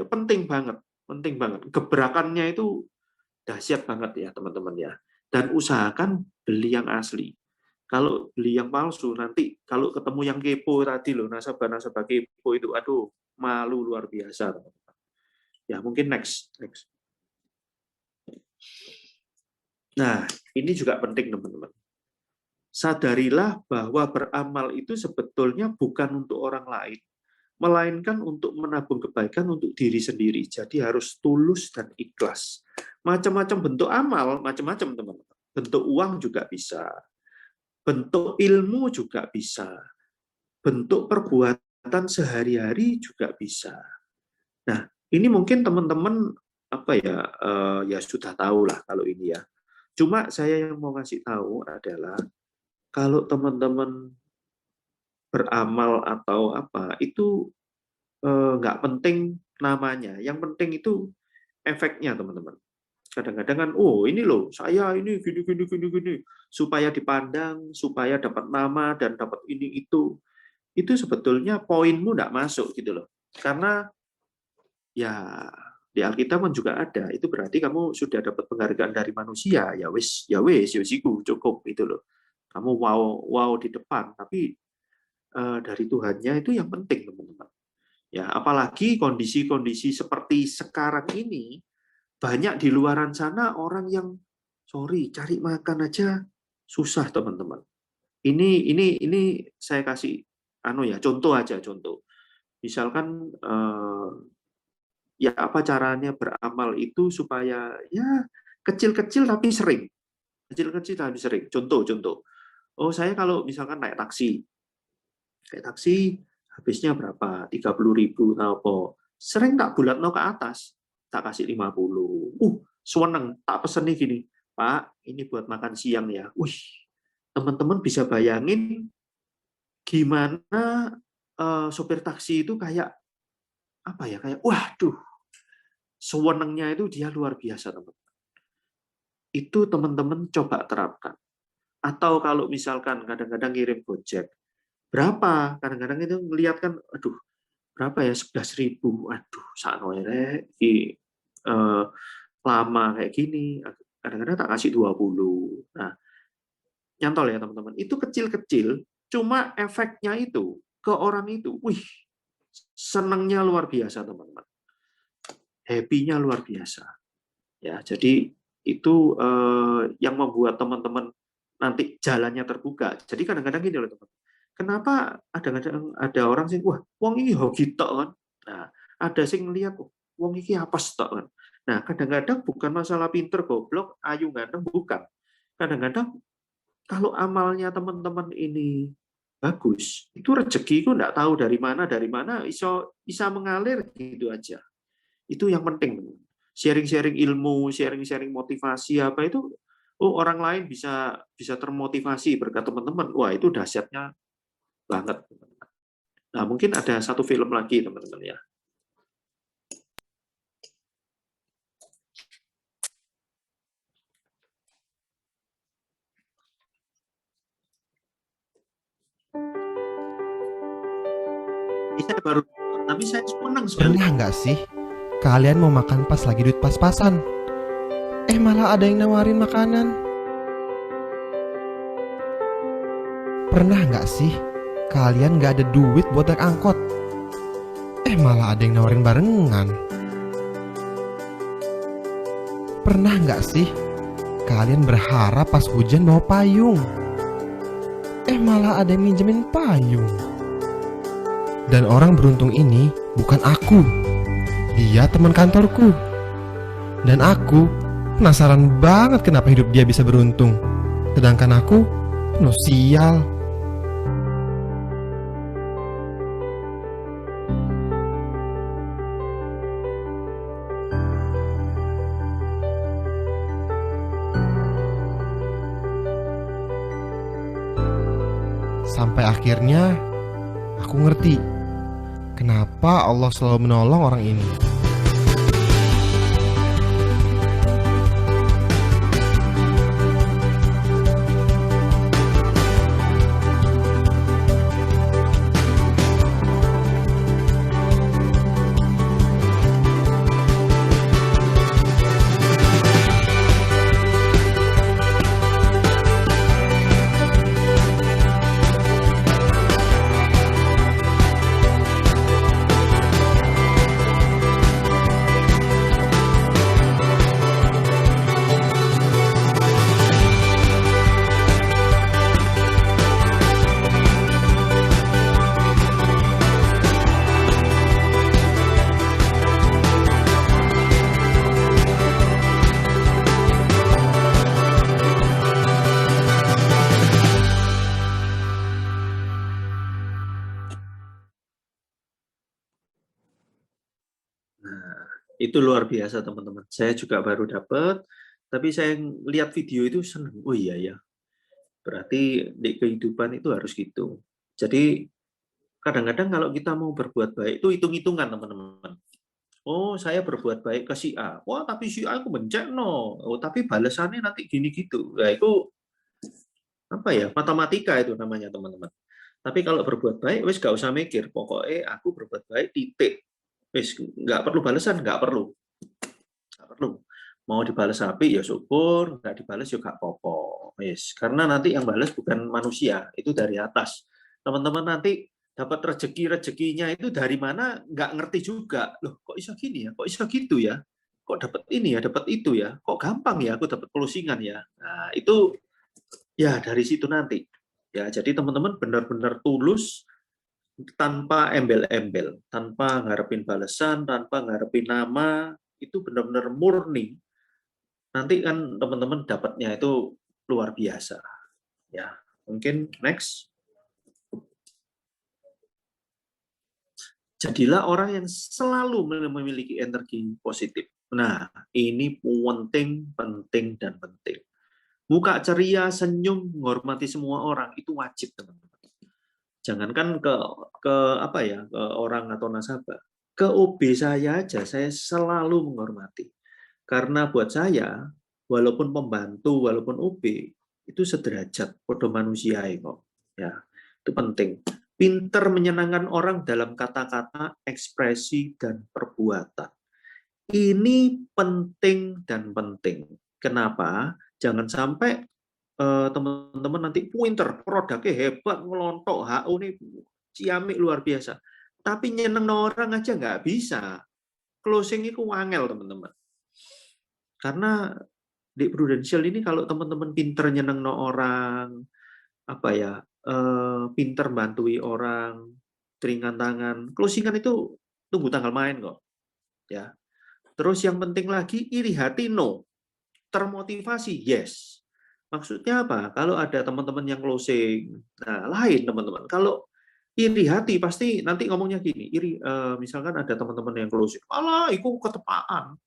penting banget, penting banget. Gebrakannya itu dahsyat banget ya teman-teman ya. Dan usahakan beli yang asli. Kalau beli yang palsu nanti kalau ketemu yang kepo tadi loh, nasabah-nasabah kepo itu, aduh malu luar biasa teman-teman. Ya mungkin next. Nah, ini juga penting teman-teman. Sadarilah bahwa beramal itu sebetulnya bukan untuk orang lain, melainkan untuk menabung kebaikan untuk diri sendiri. Jadi harus tulus dan ikhlas. Macam-macam bentuk amal, macam-macam teman-teman. bentuk uang juga bisa, bentuk ilmu juga bisa, bentuk perbuatan sehari-hari juga bisa. Nah, ini mungkin teman-teman ya sudah tahu lah kalau ini ya. Cuma saya yang mau kasih tahu adalah kalau teman-teman beramal atau apa itu nggak penting namanya, yang penting itu efeknya teman-teman. Kadang-kadang kan, oh ini loh, saya ini gini, supaya dipandang, supaya dapat nama dan dapat ini itu sebetulnya poinmu nggak masuk gitu loh. Karena ya di Alkitab kan juga ada, itu berarti kamu sudah dapat penghargaan dari manusia, ya wis cukup itu loh. Kamu wow di depan, tapi dari Tuhannya itu yang penting teman-teman. Ya, apalagi kondisi-kondisi seperti sekarang ini, banyak di luaran sana orang yang cari makan aja susah teman-teman. Ini saya kasih contoh aja. Misalkan ya apa caranya beramal itu supaya ya kecil-kecil tapi sering. Contoh. Oh, saya kalau misalkan naik taksi habisnya berapa? 30.000 apa? Sering tak bulatno ke atas, tak kasih 50. Seneng, tak pesen nih gini, Pak, ini buat makan siang ya. Teman-teman bisa bayangin gimana sopir taksi itu kayak waduh, sewenengnya itu dia luar biasa teman-teman. Itu teman-teman coba terapkan. Atau kalau misalkan kadang-kadang ngirim Gojek, berapa? Kadang-kadang itu ngelihat kan, aduh, berapa ya, 11.000. Aduh, sakno lama kayak gini. Kadang-kadang tak kasih 20. Nah, nyantol ya teman-teman. Itu kecil-kecil, cuma efeknya itu ke orang itu, senangnya luar biasa teman-teman. Happy-nya luar biasa. Ya, jadi itu yang membuat teman-teman nanti jalannya terbuka. Jadi kadang-kadang gini loh teman-teman. Kenapa ada orang sing wong iki hoki tok kan. Nah, ada sing ngelihat wong iki apes tok kan. Nah, kadang-kadang bukan masalah pinter, goblok, ayu ganteng, bukan. Kadang-kadang kalau amalnya teman-teman ini bagus, itu rezeki itu enggak tahu dari mana bisa mengalir gitu aja. Itu yang penting. Sharing-sharing ilmu, sharing-sharing motivasi apa itu orang lain bisa termotivasi berkat teman-teman. Wah, itu dahsyatnya banget. Nah, mungkin ada satu film lagi teman-teman ya. Saya baru, tapi saya senang sekali. Pernah nggak sih kalian mau makan pas lagi duit pas-pasan, malah ada yang nawarin makanan? Pernah nggak sih kalian nggak ada duit buat naik angkot, malah ada yang nawarin barengan? Pernah nggak sih kalian berharap pas hujan bawa payung, malah ada yang minjemin payung? Dan orang beruntung ini bukan aku, dia teman kantorku. Dan aku penasaran banget kenapa hidup dia bisa beruntung, sedangkan aku penuh sial. Sampai akhirnya aku ngerti kenapa Allah selalu menolong orang ini. itu luar biasa teman-teman. Saya juga baru dapat, tapi saya lihat video itu senang. Oh iya ya, berarti di kehidupan itu harus gitu. Jadi kadang-kadang kalau kita mau berbuat baik itu hitung-hitungan teman-teman. Oh saya berbuat baik ke si A, wah tapi si A aku bencet no, oh tapi balasannya nanti gini gitu. Nah itu apa ya, matematika itu namanya teman-teman. Tapi kalau berbuat baik, wis gak usah mikir, pokoknya aku berbuat baik titik. Wis nggak perlu balasan, nggak perlu. Mau dibalas api ya syukur, nggak dibalas ya gak apa-apa. Wis, karena nanti yang balas bukan manusia, itu dari atas. Teman-teman nanti dapat rezekinya itu dari mana nggak ngerti juga. Loh, kok bisa gini ya? Kok bisa gitu ya? Kok dapat ini ya, dapat itu ya? Kok gampang ya aku dapat closingan ya? Nah, itu ya dari situ nanti. Ya, jadi teman-teman benar-benar tulus tanpa embel-embel, tanpa ngarepin balasan, tanpa ngarepin nama, itu benar-benar murni. Nanti kan teman-teman dapatnya itu luar biasa. Ya, mungkin next. Jadilah orang yang selalu memiliki energi positif. Nah, ini penting, dan penting. Muka ceria, senyum, menghormati semua orang, itu wajib, teman-teman. Jangankan ke apa ya, ke orang atau nasabah. Ke OB saya aja, saya selalu menghormati. Karena buat saya, walaupun pembantu, walaupun OB, itu sederajat, podo manusia kok. Ya, itu penting. Pinter menyenangkan orang dalam kata-kata, ekspresi, dan perbuatan. Ini penting dan penting. Kenapa? Jangan sampai teman-teman nanti pinter, produknya hebat, ngelontok, HO ini ciamik luar biasa. Tapi nyeneng orang aja nggak bisa. Closing itu wangel, teman-teman. Karena di Prudential ini kalau teman-teman pinter nyeneng orang, apa ya, pinter bantui orang, ringan tangan, closingan itu tunggu tanggal main kok. Ya. Terus yang penting lagi, iri hati no. Termotivasi yes. Maksudnya apa? Kalau ada teman-teman yang closing, nah lain teman-teman. Kalau iri hati pasti nanti ngomongnya gini, misalkan ada teman-teman yang closing, alah iku ketepaan,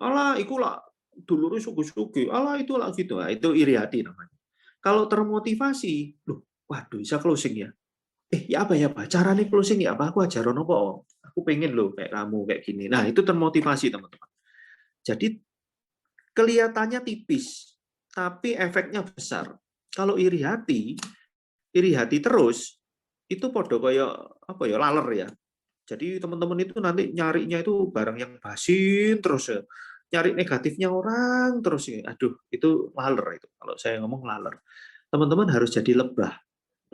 alah iku lah dulure sugu-sugu, alah itu lah gitu. Nah, itu iri hati namanya. Kalau termotivasi, loh, waduh bisa closing ya? Ya apa ya Pak? Caranya closing ya apa? Aku ajaran apa? Aku pengen loh kayak kamu kayak gini. Nah itu termotivasi teman-teman. Jadi kelihatannya tipis, tapi efeknya besar. Kalau iri hati terus, itu podo kayak apa ya, laler ya. Jadi teman-teman itu nanti nyarinya itu barang yang basin terus ya. Nyari negatifnya orang terus ya. Aduh, itu laler itu. Kalau saya ngomong laler. Teman-teman harus jadi lebah.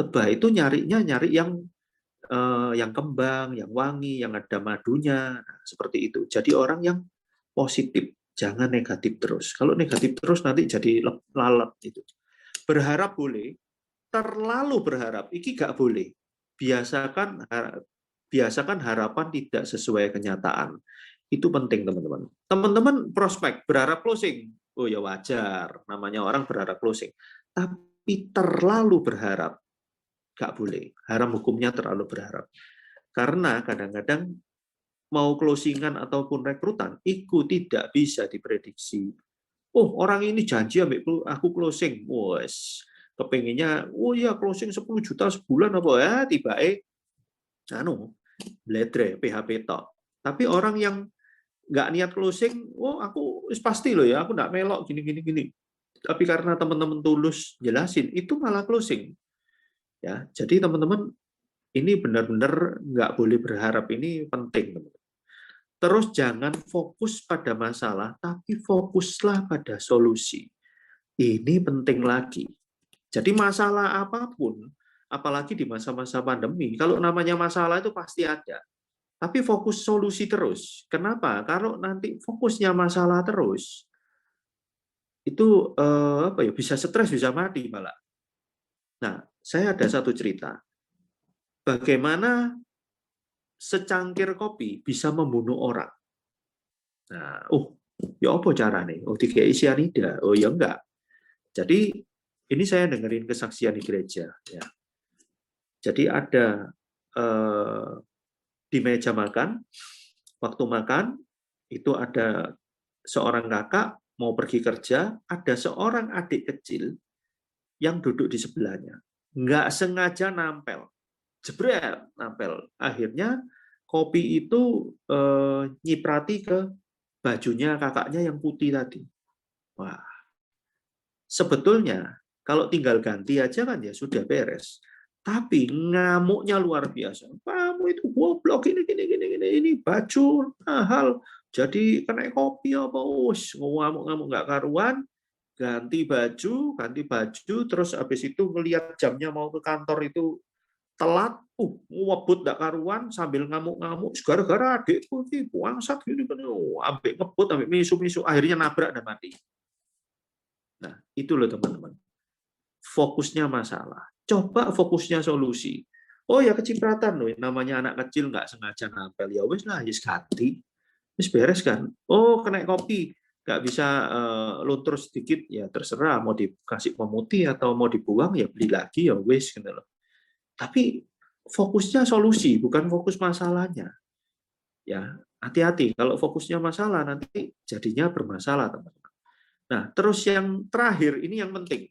Lebah itu nyari yang kembang, yang wangi, yang ada madunya. Nah, seperti itu. Jadi orang yang positif. Jangan negatif terus. Kalau negatif terus nanti jadi lalat itu. Berharap boleh, terlalu berharap iki gak boleh. Biasakan harapan tidak sesuai kenyataan. Itu penting teman-teman. Teman-teman prospek berharap closing. Oh ya wajar, namanya orang berharap closing. Tapi terlalu berharap gak boleh. Haram hukumnya terlalu berharap. Karena kadang-kadang mau closingan ataupun rekrutan, itu tidak bisa diprediksi. Oh, orang ini janji ambil aku closing. Wes, kepengennya, oh ya closing 10 juta sebulan apa ya, tiba-tiba bledre, PHP tok. Tapi orang yang nggak niat closing, oh aku pasti loh ya, aku nggak melok gini. Tapi karena teman-teman tulus jelasin, itu malah closing. Ya, jadi teman-teman ini benar-benar nggak boleh berharap, ini penting teman-teman. Terus jangan fokus pada masalah, tapi fokuslah pada solusi. Ini penting lagi. Jadi masalah apapun, apalagi di masa-masa pandemi, kalau namanya masalah itu pasti ada. Tapi fokus solusi terus. Kenapa? Kalau nanti fokusnya masalah terus, itu bisa stres, bisa mati malah. Nah, saya ada satu cerita. Bagaimana secangkir kopi bisa membunuh orang. Nah, ya apa caranya? Dikei cyanida. Oh ya enggak. Jadi ini saya dengerin kesaksian di gereja. Ya. Jadi ada di meja makan, waktu makan itu ada seorang kakak mau pergi kerja, ada seorang adik kecil yang duduk di sebelahnya. Nggak sengaja nampel. Jebret, nampel. Akhirnya kopi itu nyiprati ke bajunya kakaknya yang putih tadi. Wah, sebetulnya kalau tinggal ganti aja kan ya sudah beres. Tapi ngamuknya luar biasa. Kamu itu goblok ini baju mahal. Jadi kena kopi apa? Ngamuk-ngamuk nggak karuan. Ganti baju, terus habis itu ngelihat jamnya mau ke kantor itu telat, ngebut nggak karuan sambil ngamuk-ngamuk. Gara-gara adikku ini bangsat gini kan, ambek ngebut, ambek misu-misu, akhirnya nabrak dan mati. Nah, itu loh teman-teman. Fokusnya masalah. Coba fokusnya solusi. Oh ya kecipratan loh, namanya anak kecil nggak sengaja nampel. Ya wes lah, yes ganti. Wis beres kan. Oh kena kopi, nggak bisa luntur sedikit, ya terserah mau dikasih pemutih atau mau dibuang ya beli lagi ya wes gitu loh. Tapi fokusnya solusi, bukan fokus masalahnya. Ya hati-hati kalau fokusnya masalah nanti jadinya bermasalah teman-teman. Nah terus yang terakhir ini yang penting.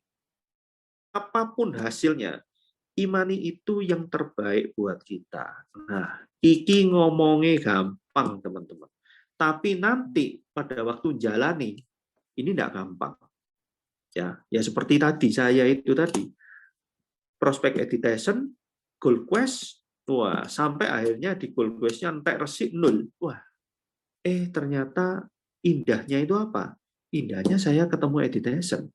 Apapun hasilnya, imani itu yang terbaik buat kita. Nah, iki ngomongnya gampang, teman-teman. Tapi nanti pada waktu jalani, ini tidak gampang. Ya seperti tadi, saya itu tadi. Prospect editation, goal quest, wah, sampai akhirnya di goal quest-nya entek resik 0. Wah, ternyata indahnya itu apa? Indahnya saya ketemu editation.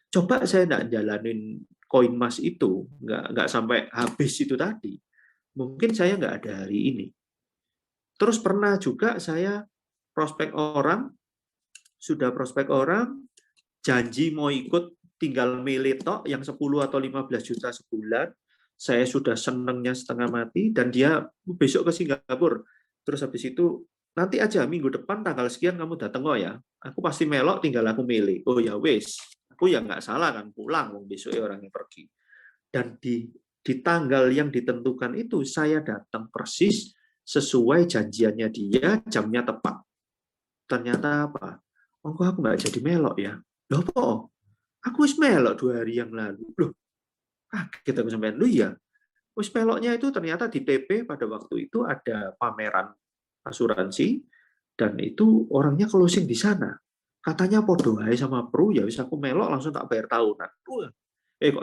Coba saya tidak jalanin koin emas itu, nggak sampai habis itu tadi, mungkin saya nggak ada hari ini. Terus pernah juga saya sudah prospek orang, janji mau ikut, tinggal milih tok yang 10 atau 15 juta sebulan, saya sudah senengnya setengah mati, dan dia besok ke Singapura. Terus habis itu, nanti aja minggu depan tanggal sekian kamu datang kok ya, aku pasti melok, tinggal aku milih. Oh ya wes. Aku ya nggak salah kan pulang besoknya orang yang pergi. Dan di tanggal yang ditentukan itu saya datang persis sesuai janjiannya dia, jamnya tepat. Ternyata apa? Oh aku nggak jadi melok ya. Loh kok? Aku wis melok 2 hari yang lalu. Loh, kita sampean lu ya. Wis meloknya itu ternyata di TP pada waktu itu ada pameran asuransi dan itu orangnya closing di sana. Katanya podo ae sama Pru, ya wis aku melok langsung tak bayar tahunan. Kok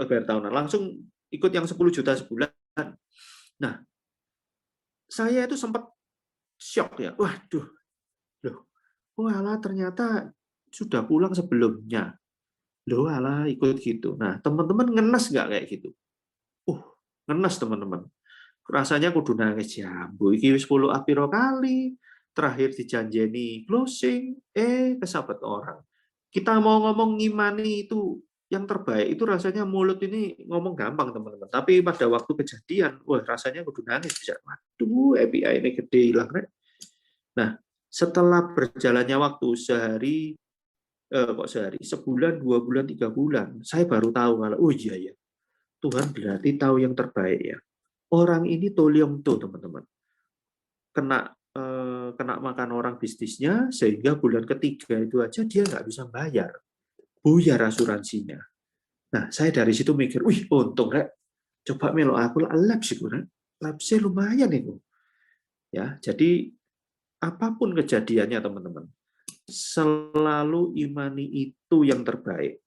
bayar tahunan, langsung ikut yang 10 juta sebulan. Nah, saya itu sempat shock ya. Waduh. Loh, walah ternyata sudah pulang sebelumnya. Loh, walah ikut gitu. Nah, teman-teman ngenes nggak kayak gitu? Ngenes teman-teman. Rasanya kudu nangis jambu. Iki wis 10 apiro kali. Terakhir dijanjeni closing, kesabet orang. Kita mau ngomong ngimani itu yang terbaik, itu rasanya mulut ini ngomong gampang teman-teman. Tapi pada waktu kejadian, wah rasanya kudu nangis. Bisa, waduh, API ini gede hilang. Nah, setelah berjalannya waktu sebulan, 2 bulan, 3 bulan, saya baru tahu kalau, oh iya ya, Tuhan berarti tahu yang terbaik ya. Orang ini toliong tuh teman-teman. Kena makan orang bisnisnya, sehingga bulan ketiga itu aja dia nggak bisa bayar. Buyar asuransinya. Nah, saya dari situ mikir, wih, untung, Rek. Coba melo aku lab sih, Rek. Labsnya lumayan itu. Ya, jadi apapun kejadiannya, teman-teman, selalu imani itu yang terbaik.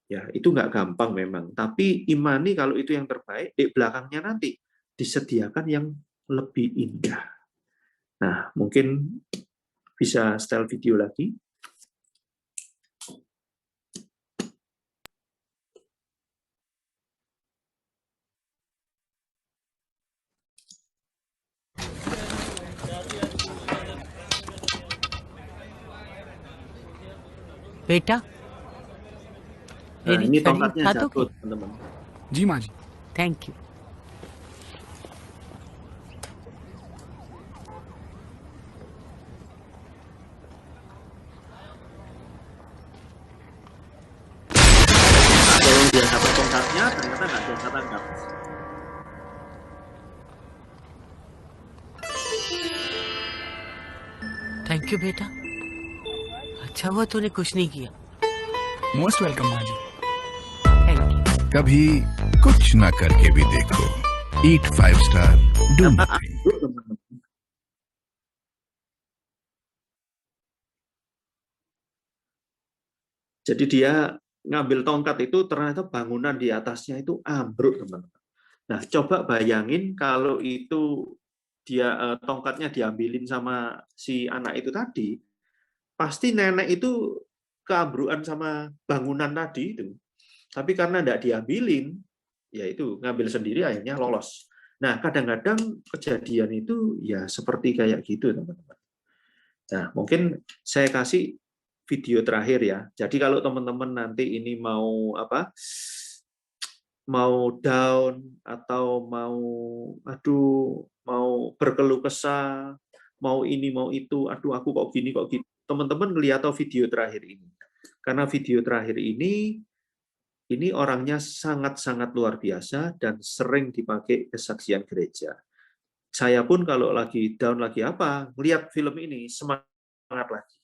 Ya, itu nggak gampang memang. Tapi imani kalau itu yang terbaik, di belakangnya nanti disediakan yang lebih indah. Nah, mungkin bisa setel video lagi. बेटा Nah, ini tongkatnya satu jatuh, teman-teman. जी माँ जी thank you Kalau dia dapat tongkatnya, ternyata nggak ada tangkap. Thank you बेटा अच्छा हुआ तूने कुछ नहीं किया। मोस्ट वेलकम माँ जी। Thank you. कभी कुछ ना करके भी देखो। ईट 5 star, do nothing. Jadi dia ngambil tongkat itu ternyata bangunan di atasnya itu ambruk, teman-teman. Nah, coba bayangin kalau itu tongkatnya diambilin sama si anak itu tadi, pasti nenek itu keambruan sama bangunan tadi itu. Tapi karena tidak diambilin, ya itu ngambil sendiri akhirnya lolos. Nah, kadang-kadang kejadian itu ya seperti kayak gitu, teman-teman. Nah, mungkin saya kasih video terakhir ya. Jadi kalau teman-teman nanti ini mau down atau mau berkeluh kesah, mau ini mau itu, aduh aku kok gini kok gitu. Teman-teman lihat video terakhir ini. Karena video terakhir ini orangnya sangat-sangat luar biasa dan sering dipakai kesaksian gereja. Saya pun kalau lagi down lagi lihat film ini semangat lagi.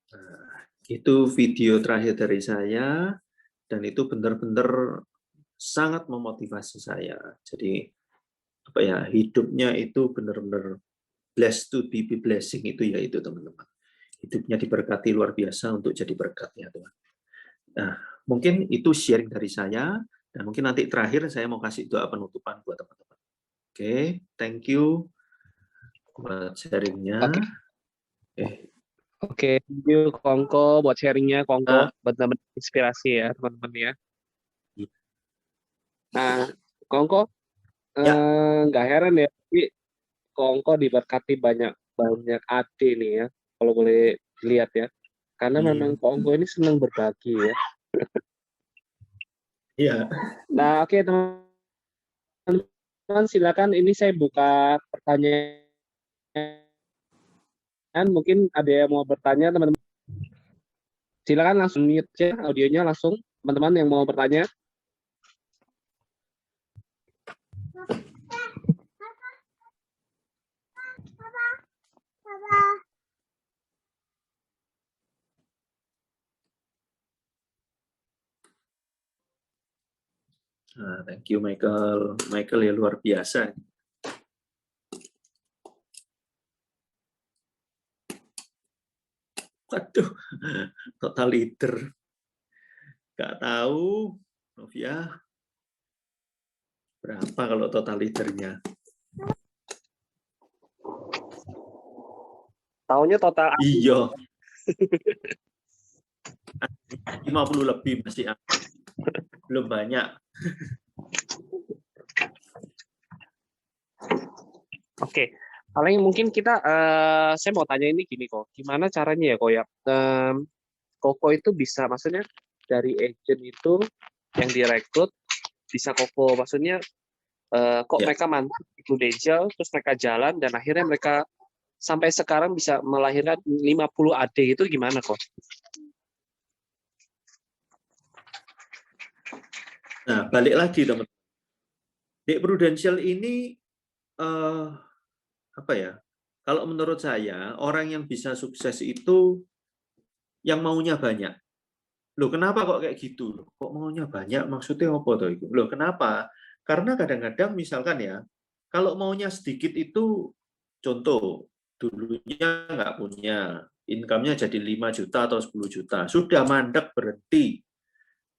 Nah, itu video terakhir dari saya, dan itu benar-benar sangat memotivasi saya. Jadi apa ya, hidupnya itu benar-benar blessed to be blessing, itu ya itu teman-teman. Hidupnya diberkati luar biasa untuk jadi berkatnya Tuhan. Nah, mungkin itu sharing dari saya, dan mungkin nanti terakhir saya mau kasih doa penutupan buat teman-teman. Oke, thank you buat sharingnya. Oke, thank you Kongko buat sharingnya Kongko, benar-benar inspirasi ya teman-teman ya. Nah, Kongko, nggak heran ya, tapi Kongko diberkati banyak adik nih ya, kalau boleh lihat ya. Karena memang Kongko ini senang berbagi ya. Iya. Nah, oke teman-teman, silakan ini saya buka pertanyaan. Mungkin ada yang mau bertanya teman-teman. Silakan langsung mute ya audionya langsung teman-teman yang mau bertanya. Nah, thank you Michael. Michael ya luar biasa. Waduh, total leader. Nggak tahu, Novia. Berapa kalau total leadernya? Tahunnya total. Iya. 50 lebih masih belum banyak. Oke, paling mungkin kita, saya mau tanya ini gini kok, gimana caranya ya kok ya, Koko itu bisa, maksudnya dari agent itu yang direkrut, bisa Koko, maksudnya kok mereka mantap di Prudential, terus mereka jalan, dan akhirnya mereka sampai sekarang bisa melahirkan 50 AD itu gimana kok? Nah, balik lagi teman-teman. Di Prudential ini, apa ya, kalau menurut saya, orang yang bisa sukses itu yang maunya banyak. Loh, kenapa kok kayak gitu? Kok maunya banyak? Maksudnya apa tuh itu? Loh, kenapa? Karena kadang-kadang misalkan ya, kalau maunya sedikit itu, contoh, dulunya nggak punya, income-nya jadi 5 juta atau 10 juta, sudah mandek berhenti.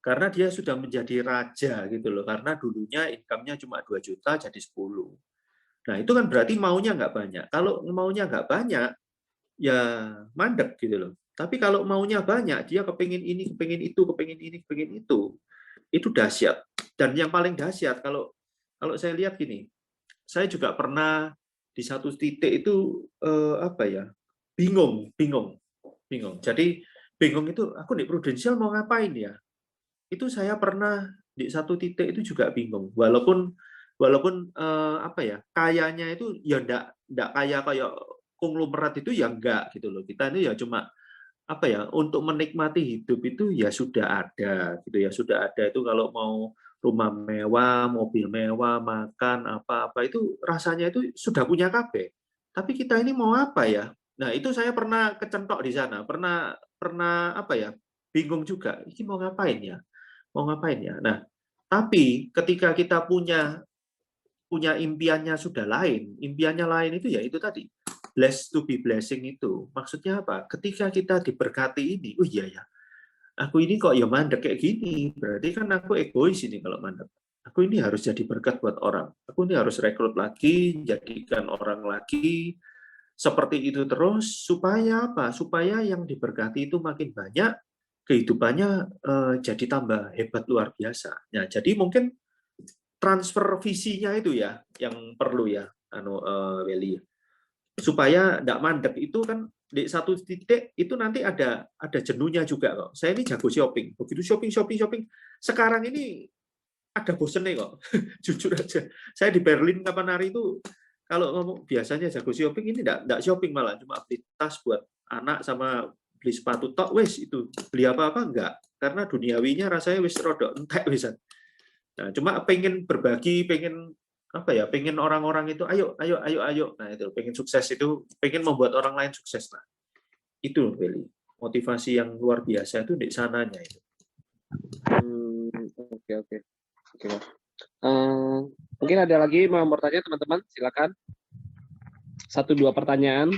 Karena dia sudah menjadi raja gitu loh, karena dulunya income-nya cuma 2 juta jadi 10. Nah, itu kan berarti maunya nggak banyak. Kalau maunya nggak banyak, ya mandek gitu loh. Tapi kalau maunya banyak, dia kepingin ini, kepingin itu, kepingin ini, kepingin itu dahsyat. Dan yang paling dahsyat, kalau saya lihat gini, saya juga pernah di satu titik itu, apa ya, bingung. Jadi, bingung itu, aku di Prudential mau ngapain ya? Itu saya pernah di satu titik itu juga bingung. Walaupun apa ya, kayanya itu ya enggak kaya kayak konglomerat itu ya enggak gitu loh. Kita ini ya cuma apa ya, untuk menikmati hidup itu ya sudah ada gitu ya, sudah ada itu kalau mau rumah mewah, mobil mewah, makan apa-apa itu rasanya itu sudah punya kabeh. Tapi kita ini mau apa ya? Nah, itu saya pernah kecentok di sana, pernah apa ya, bingung juga, ini mau ngapain ya? Mau ngapain ya? Nah, tapi ketika kita punya impiannya sudah lain, impiannya lain itu ya itu tadi, blessed to be blessing itu. Maksudnya apa? Ketika kita diberkati ini, oh iya ya, aku ini kok ya mandek kayak gini, berarti kan aku egois ini kalau mandek. Aku ini harus jadi berkat buat orang. Aku ini harus rekrut lagi, jadikan orang lagi, seperti itu terus, supaya apa? Supaya yang diberkati itu makin banyak, kehidupannya jadi tambah hebat luar biasa. Nah, jadi mungkin transfer visinya itu ya yang perlu ya, Welly, supaya tidak mandek itu kan di satu titik itu nanti ada jenuhnya juga kok. Saya ini jago shopping, begitu shopping. Sekarang ini ada bosennya kok, jujur aja. Saya di Berlin kapan hari itu kalau ngomong biasanya jago shopping, ini tidak shopping malah cuma beli tas buat anak sama beli sepatu tok wes itu, beli apa-apa enggak, karena duniawinya rasanya wis rodok entek wisan. Nah, cuma pengen berbagi, pengen apa ya, pengen orang-orang itu ayo. Nah, itu pengen sukses itu, pengen membuat orang lain sukses. Nah, itu Welly. motivasi yang luar biasa itu di sananya itu. Oke. Mungkin ada lagi mau bertanya teman-teman, silakan. 1-2 pertanyaan.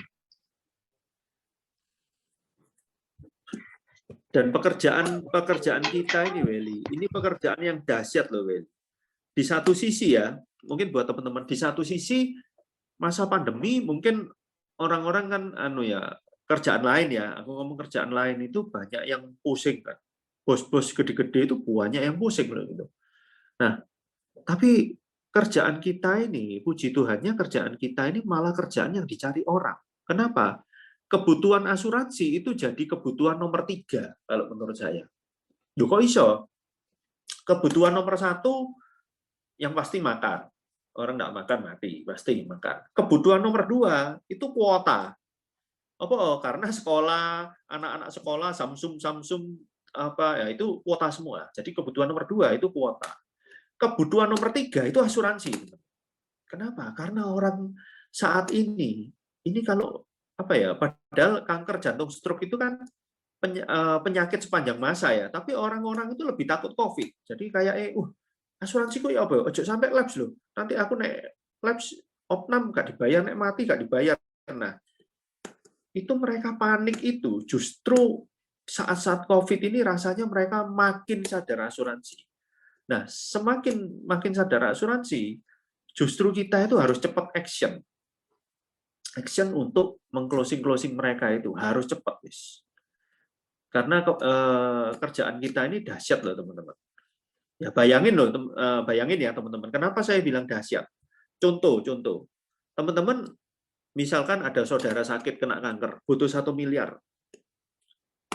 Dan pekerjaan kita ini, Weli, ini pekerjaan yang dahsyat loh, Weli. Di satu sisi ya, mungkin buat teman-teman, di satu sisi masa pandemi mungkin orang-orang kan kerjaan lain ya, aku ngomong kerjaan lain itu banyak yang pusing kan. Bos-bos gede-gede itu banyak yang pusing loh gitu. Nah, tapi kerjaan kita ini, puji Tuhannya kerjaan kita ini malah kerjaan yang dicari orang. Kenapa? Kebutuhan asuransi itu jadi kebutuhan nomor 3 kalau menurut saya. Duh, kok iso? Kebutuhan nomor 1 yang pasti makan. Orang nggak makan mati, pasti makan. Kebutuhan nomor 2 itu kuota. Apa? Karena sekolah, anak-anak sekolah Samsung apa ya itu kuota semua. Jadi kebutuhan nomor 2 itu kuota. Kebutuhan nomor 3 itu asuransi. Kenapa? Karena orang saat ini kalau apa ya, padahal kanker jantung stroke itu kan penyakit sepanjang masa ya, tapi orang-orang itu lebih takut COVID. Jadi kayak asuransiku ya apa? Ojo sampai lapse loh. Nanti aku naik lapse opnam gak dibayar, naik mati gak dibayar. Nah, itu mereka panik itu justru saat-saat COVID ini rasanya mereka makin sadar asuransi. Nah, makin sadar asuransi, justru kita itu harus cepat action untuk mengclosing mereka itu harus cepat, wis. Karena kerjaan kita ini dahsyat loh teman-teman. Ya bayangin ya teman-teman. Kenapa saya bilang dahsyat? Contoh, teman-teman, misalkan ada saudara sakit kena kanker, butuh 1 miliar,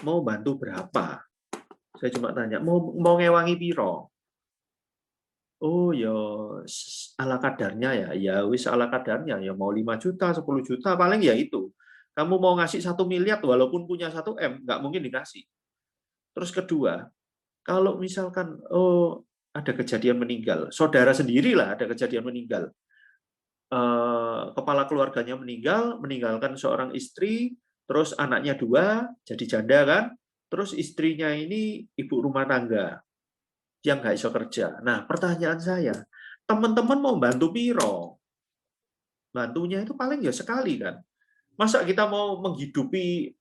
mau bantu berapa? Saya cuma tanya, mau ngewangi piro? Oh ya ala kadarnya ya wis ala kadarnya ya mau 5 juta, 10 juta paling ya itu. Kamu mau ngasih 1 miliar walaupun punya 1 M nggak mungkin dikasih. Terus kedua, kalau misalkan ada kejadian meninggal, saudara sendirilah ada kejadian meninggal, kepala keluarganya meninggalkan seorang istri, terus anaknya 2 jadi janda kan, terus istrinya ini ibu rumah tangga yang nggak bisa kerja. Nah, pertanyaan saya, teman-teman mau bantu piro? Bantunya itu paling ya sekali kan. Masa kita mau menghidupi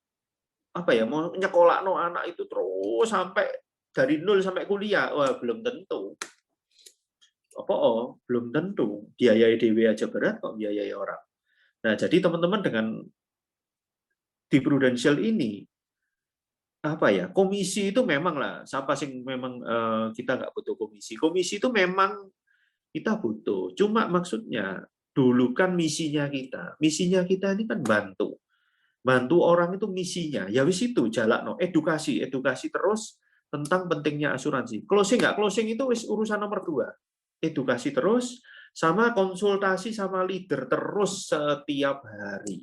mau nyekolakno anak itu terus sampai dari 0 sampai kuliah? Wah, belum tentu. Belum tentu. Biayai dewe aja berat kok biayai orang. Nah, jadi teman-teman dengan di Prudential ini komisi itu memang lah, siapa sih memang kita nggak butuh komisi. Komisi itu memang kita butuh. Cuma maksudnya dulu kan misinya kita ini kan bantu orang itu misinya. Ya wis itu jalakno edukasi terus tentang pentingnya asuransi. Closing itu wis urusan nomor 2. Edukasi terus sama konsultasi sama leader terus setiap hari.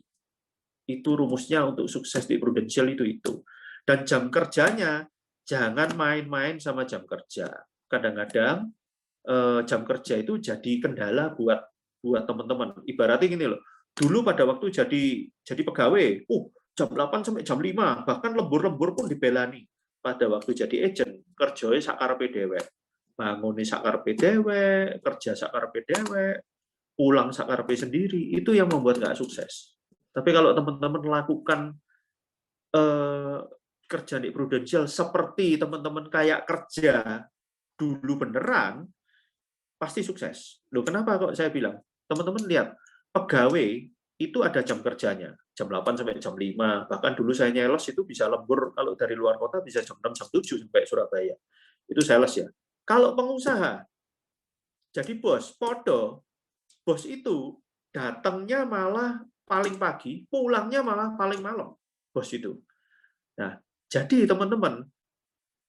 Itu rumusnya untuk sukses di Prudential itu. Dan jam kerjanya jangan main-main sama jam kerja. Kadang-kadang jam kerja itu jadi kendala buat teman-teman. Ibaratnya gini loh, dulu pada waktu jadi pegawai, jam 8 sampai jam 5, bahkan lembur-lembur pun dibelani. Pada waktu jadi agent, kerjanya sakarepe dhewe. Bangune sakarepe dhewe, kerja sakarepe dhewe, pulang sakarepe sendiri, itu yang membuat nggak sukses. Tapi kalau teman-teman lakukan kerja di Prudential seperti teman-teman kayak kerja dulu beneran, pasti sukses. Loh, kenapa kok saya bilang? Teman-teman lihat, pegawai itu ada jam kerjanya, jam 8 sampai jam 5. Bahkan dulu saya nyelos itu bisa lembur, kalau dari luar kota bisa jam 6, jam 7 sampai Surabaya. Itu sales ya. Kalau pengusaha, jadi bos itu datangnya malah paling pagi, pulangnya malah paling malam, bos itu. Nah, jadi teman-teman,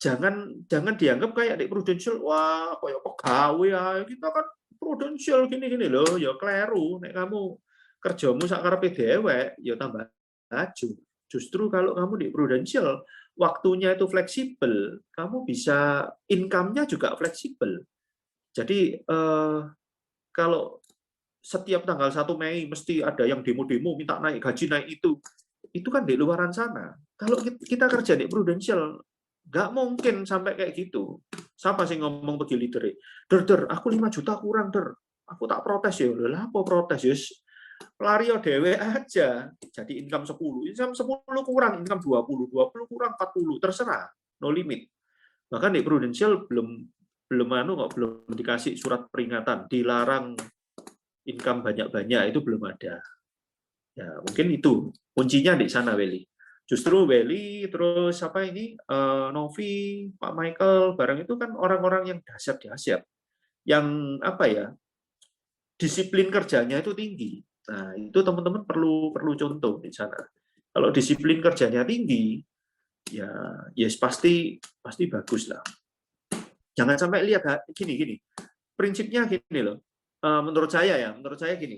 jangan dianggap kayak di Prudential, wah kayak pegawai ya, kita kan Prudential gini-gini loh, ya kleru, nek kamu kerjamu sakarepe dhewe, ya tambah maju. Justru kalau kamu di Prudential, waktunya itu fleksibel, kamu bisa income-nya juga fleksibel. Jadi kalau setiap tanggal 1 Mei mesti ada yang demo-demo minta naik gaji naik itu itu kan di luaran sana. Kalau kita kerja di Prudential, nggak mungkin sampai kayak gitu. Siapa sih ngomong bagi leader? Der, aku 5 juta kurang, Der. Aku tak protes ya. Lah apa protes? Yes. Lari dewe aja. Jadi income 10. Income 10 kurang, income 20. 20 kurang 40. Terserah. No limit. Bahkan di Prudential belum dikasih surat peringatan. Dilarang income banyak-banyak. Itu belum ada. Ya, mungkin itu. Kuncinya di sana, Welly. Justru Welly, terus apa ini, Novi, Pak Michael, barang itu kan orang-orang yang dahsyat-dahsyat. Yang apa ya, disiplin kerjanya itu tinggi. Nah, itu teman-teman perlu contoh di sana. Kalau disiplin kerjanya tinggi, ya yes, pasti bagus lah. Jangan sampai lihat gini. Prinsipnya gini loh. Menurut saya gini.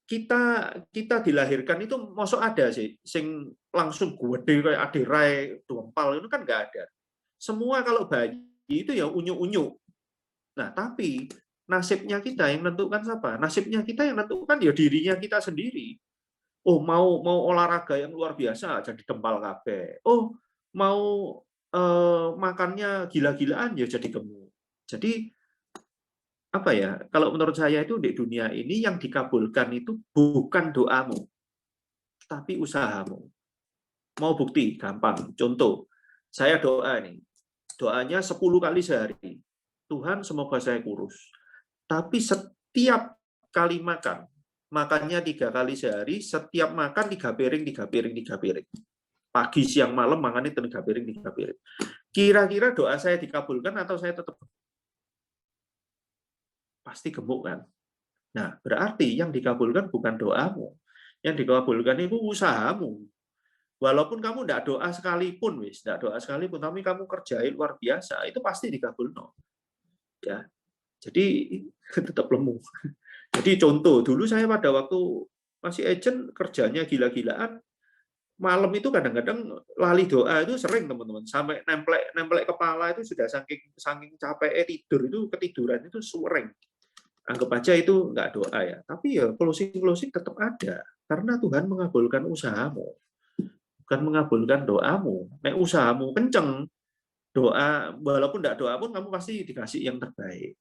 Kita dilahirkan itu masuk ada sih sing langsung gede kayak adirai dompal itu kan nggak ada. Semua kalau bayi itu ya unyu-unyu. Nah, tapi nasibnya kita yang menentukan siapa? Nasibnya kita yang menentukan ya dirinya kita sendiri. Oh, mau olahraga yang luar biasa jadi dempal kabeh. Oh, mau makannya gila-gilaan ya jadi gemuk. Jadi apa ya, kalau menurut saya itu di dunia ini yang dikabulkan itu bukan doamu, tapi usahamu. Mau bukti? Gampang. Contoh, saya doa nih, doanya 10 kali sehari. Tuhan semoga saya kurus. Tapi setiap kali makannya 3 kali sehari, setiap makan 3 piring. Pagi, siang, malam makannya 3 piring. Kira-kira doa saya dikabulkan atau saya tetap pasti gemuk kan? Nah, berarti yang dikabulkan bukan doamu. Yang dikabulkan itu usahamu. Walaupun kamu tidak doa sekalipun, tapi kamu kerjain luar biasa, itu pasti dikabulkan. Ya. Jadi tetap lemu. Jadi contoh, dulu saya pada waktu masih agent kerjanya gila-gilaan, malam itu kadang-kadang lali doa itu sering teman-teman, sampai nemplek kepala itu sudah saking capek tidur itu ketiduran itu sering. Anggap aja itu nggak doa ya, tapi ya closing tetap ada karena Tuhan mengabulkan usahamu, bukan mengabulkan doamu. Nek usahamu kenceng, doa walaupun nggak doa pun kamu pasti dikasih yang terbaik.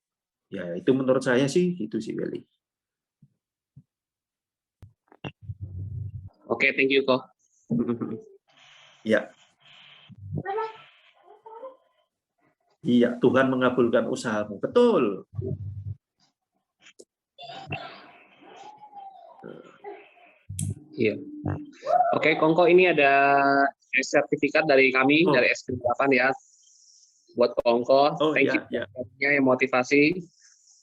Ya itu menurut saya sih gitu sih, Welly. Oke, thank you kok. Ya. Iya, Tuhan mengabulkan usahamu. Betul. Iya. Oke, Kongko, ini ada sertifikat dari kami dari SP8 ya. Buat Kongko. Thank you yang motivasi.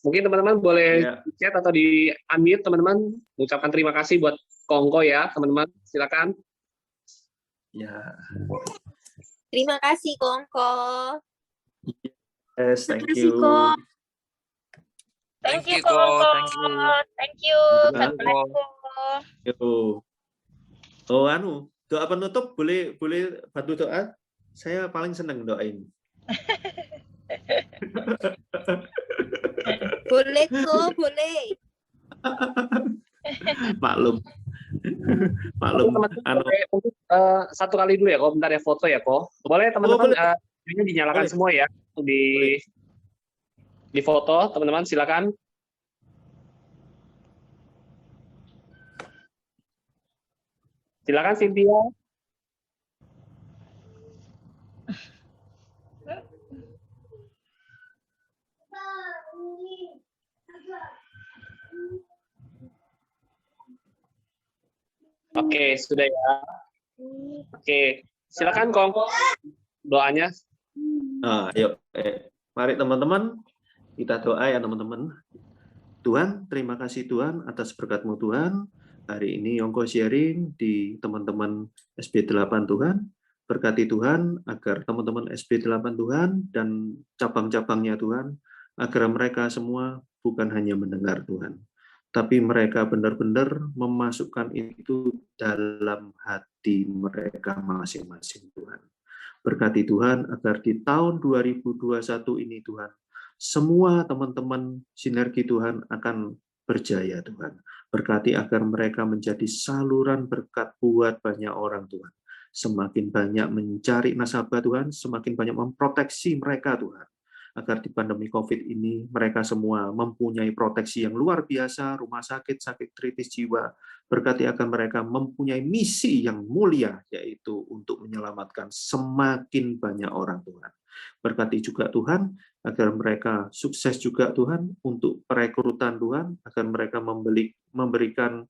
Mungkin teman-teman boleh chat atau di unmute teman-teman mengucapkan terima kasih buat Kongko ya, teman-teman. Silakan. Ya. Terima kasih Kongko. Yes, thank you. Thank you Kongko. Thank you. God bless you. Oh, doa penutup boleh bantu doa? Saya paling senang doain. Boleh kok, boleh. Maklum. Untuk satu kali dulu ya, kok bentar ya foto ya, kok. Boleh teman-teman ini dinyalakan semua ya di foto, teman-teman silakan. Silakan Cynthia. Oke, sudah ya. Oke, silakan Kong doanya. Ayo, mari teman-teman kita doa ya teman-teman. Tuhan, terima kasih Tuhan atas berkat-Mu Tuhan. Hari ini Yongko sharing di teman-teman SB8 Tuhan. Berkati Tuhan agar teman-teman SB8 Tuhan dan cabang-cabangnya Tuhan, agar mereka semua bukan hanya mendengar Tuhan, tapi mereka benar-benar memasukkan itu dalam hati mereka masing-masing Tuhan. Berkati Tuhan agar di tahun 2021 ini Tuhan, semua teman-teman sinergi Tuhan akan berjaya Tuhan. Berkati agar mereka menjadi saluran berkat buat banyak orang Tuhan. Semakin banyak mencari nasabah Tuhan, semakin banyak memproteksi mereka Tuhan. Agar di pandemi COVID ini mereka semua mempunyai proteksi yang luar biasa, rumah sakit, sakit kritis jiwa. Berkati agar mereka mempunyai misi yang mulia, yaitu untuk menyelamatkan semakin banyak orang Tuhan. Berkati juga Tuhan, agar mereka sukses juga Tuhan untuk perekrutan Tuhan, agar mereka memberikan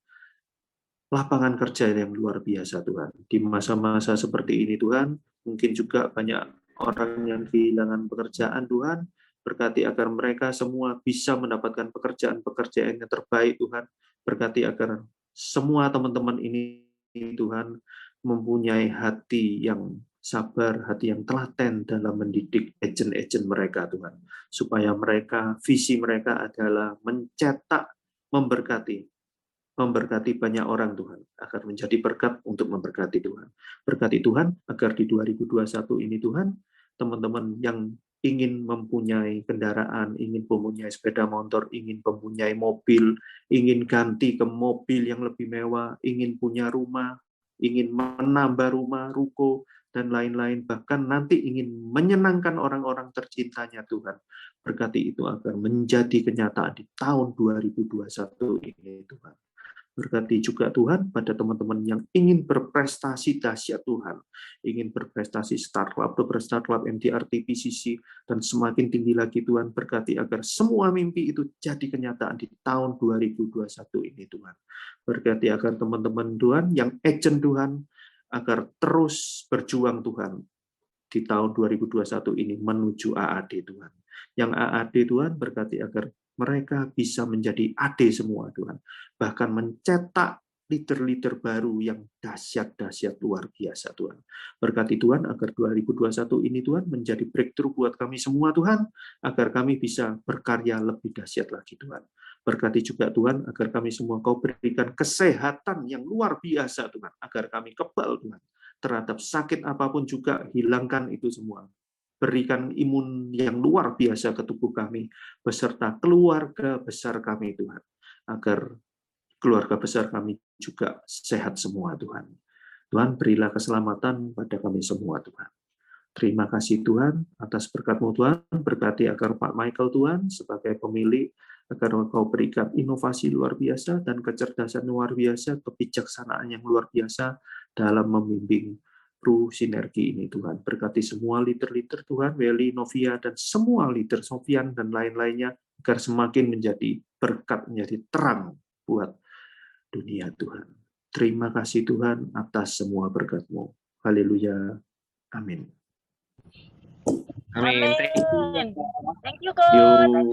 lapangan kerja yang luar biasa Tuhan. Di masa-masa seperti ini Tuhan, mungkin juga banyak orang yang kehilangan pekerjaan Tuhan, berkati agar mereka semua bisa mendapatkan pekerjaan-pekerjaan yang terbaik Tuhan, berkati agar semua teman-teman ini Tuhan mempunyai hati yang sabar, hati yang telaten dalam mendidik agen-agen mereka Tuhan, supaya mereka, visi mereka adalah mencetak, memberkati banyak orang Tuhan, agar menjadi berkat untuk memberkati Tuhan. Berkati Tuhan, agar di 2021 ini Tuhan, teman-teman yang ingin mempunyai kendaraan, ingin mempunyai sepeda motor, ingin mempunyai mobil, ingin ganti ke mobil yang lebih mewah, ingin punya rumah, ingin menambah rumah, ruko, dan lain-lain, bahkan nanti ingin menyenangkan orang-orang tercintanya Tuhan. Berkati itu agar menjadi kenyataan di tahun 2021 ini Tuhan. Berkati juga Tuhan pada teman-teman yang ingin berprestasi dahsyat Tuhan, ingin berprestasi startup, startup MDRT, PCC, dan semakin tinggi lagi Tuhan. Berkati agar semua mimpi itu jadi kenyataan di tahun 2021 ini Tuhan. Berkati agar teman-teman Tuhan yang agent Tuhan, agar terus berjuang Tuhan di tahun 2021 ini menuju AAD Tuhan. Yang AAD Tuhan, berkati agar mereka bisa menjadi AD semua Tuhan. Bahkan mencetak leader-leader baru yang dahsyat-dahsyat luar biasa Tuhan. Berkati Tuhan agar 2021 ini Tuhan menjadi breakthrough buat kami semua Tuhan, agar kami bisa berkarya lebih dahsyat lagi Tuhan. Berkati juga Tuhan agar kami semua Kau berikan kesehatan yang luar biasa Tuhan, agar kami kebal Tuhan terhadap sakit apapun juga, hilangkan itu semua. Berikan imun yang luar biasa ke tubuh kami, beserta keluarga besar kami Tuhan, agar keluarga besar kami juga sehat semua Tuhan. Tuhan, berilah keselamatan pada kami semua Tuhan. Terima kasih Tuhan atas berkat-Mu Tuhan, berkati agar Pak Michael Tuhan sebagai pemilik, agar Kau berikan inovasi luar biasa dan kecerdasan luar biasa, kebijaksanaan yang luar biasa dalam membimbing Pro Sinergi ini Tuhan. Berkati semua leader-leader Tuhan, Welly, Novia, dan semua leader Sofian dan lain-lainnya, agar semakin menjadi berkat, menjadi terang buat dunia Tuhan. Terima kasih Tuhan atas semua berkat-Mu. Haleluya. Amin. Amin. Thank you. Thank you, God.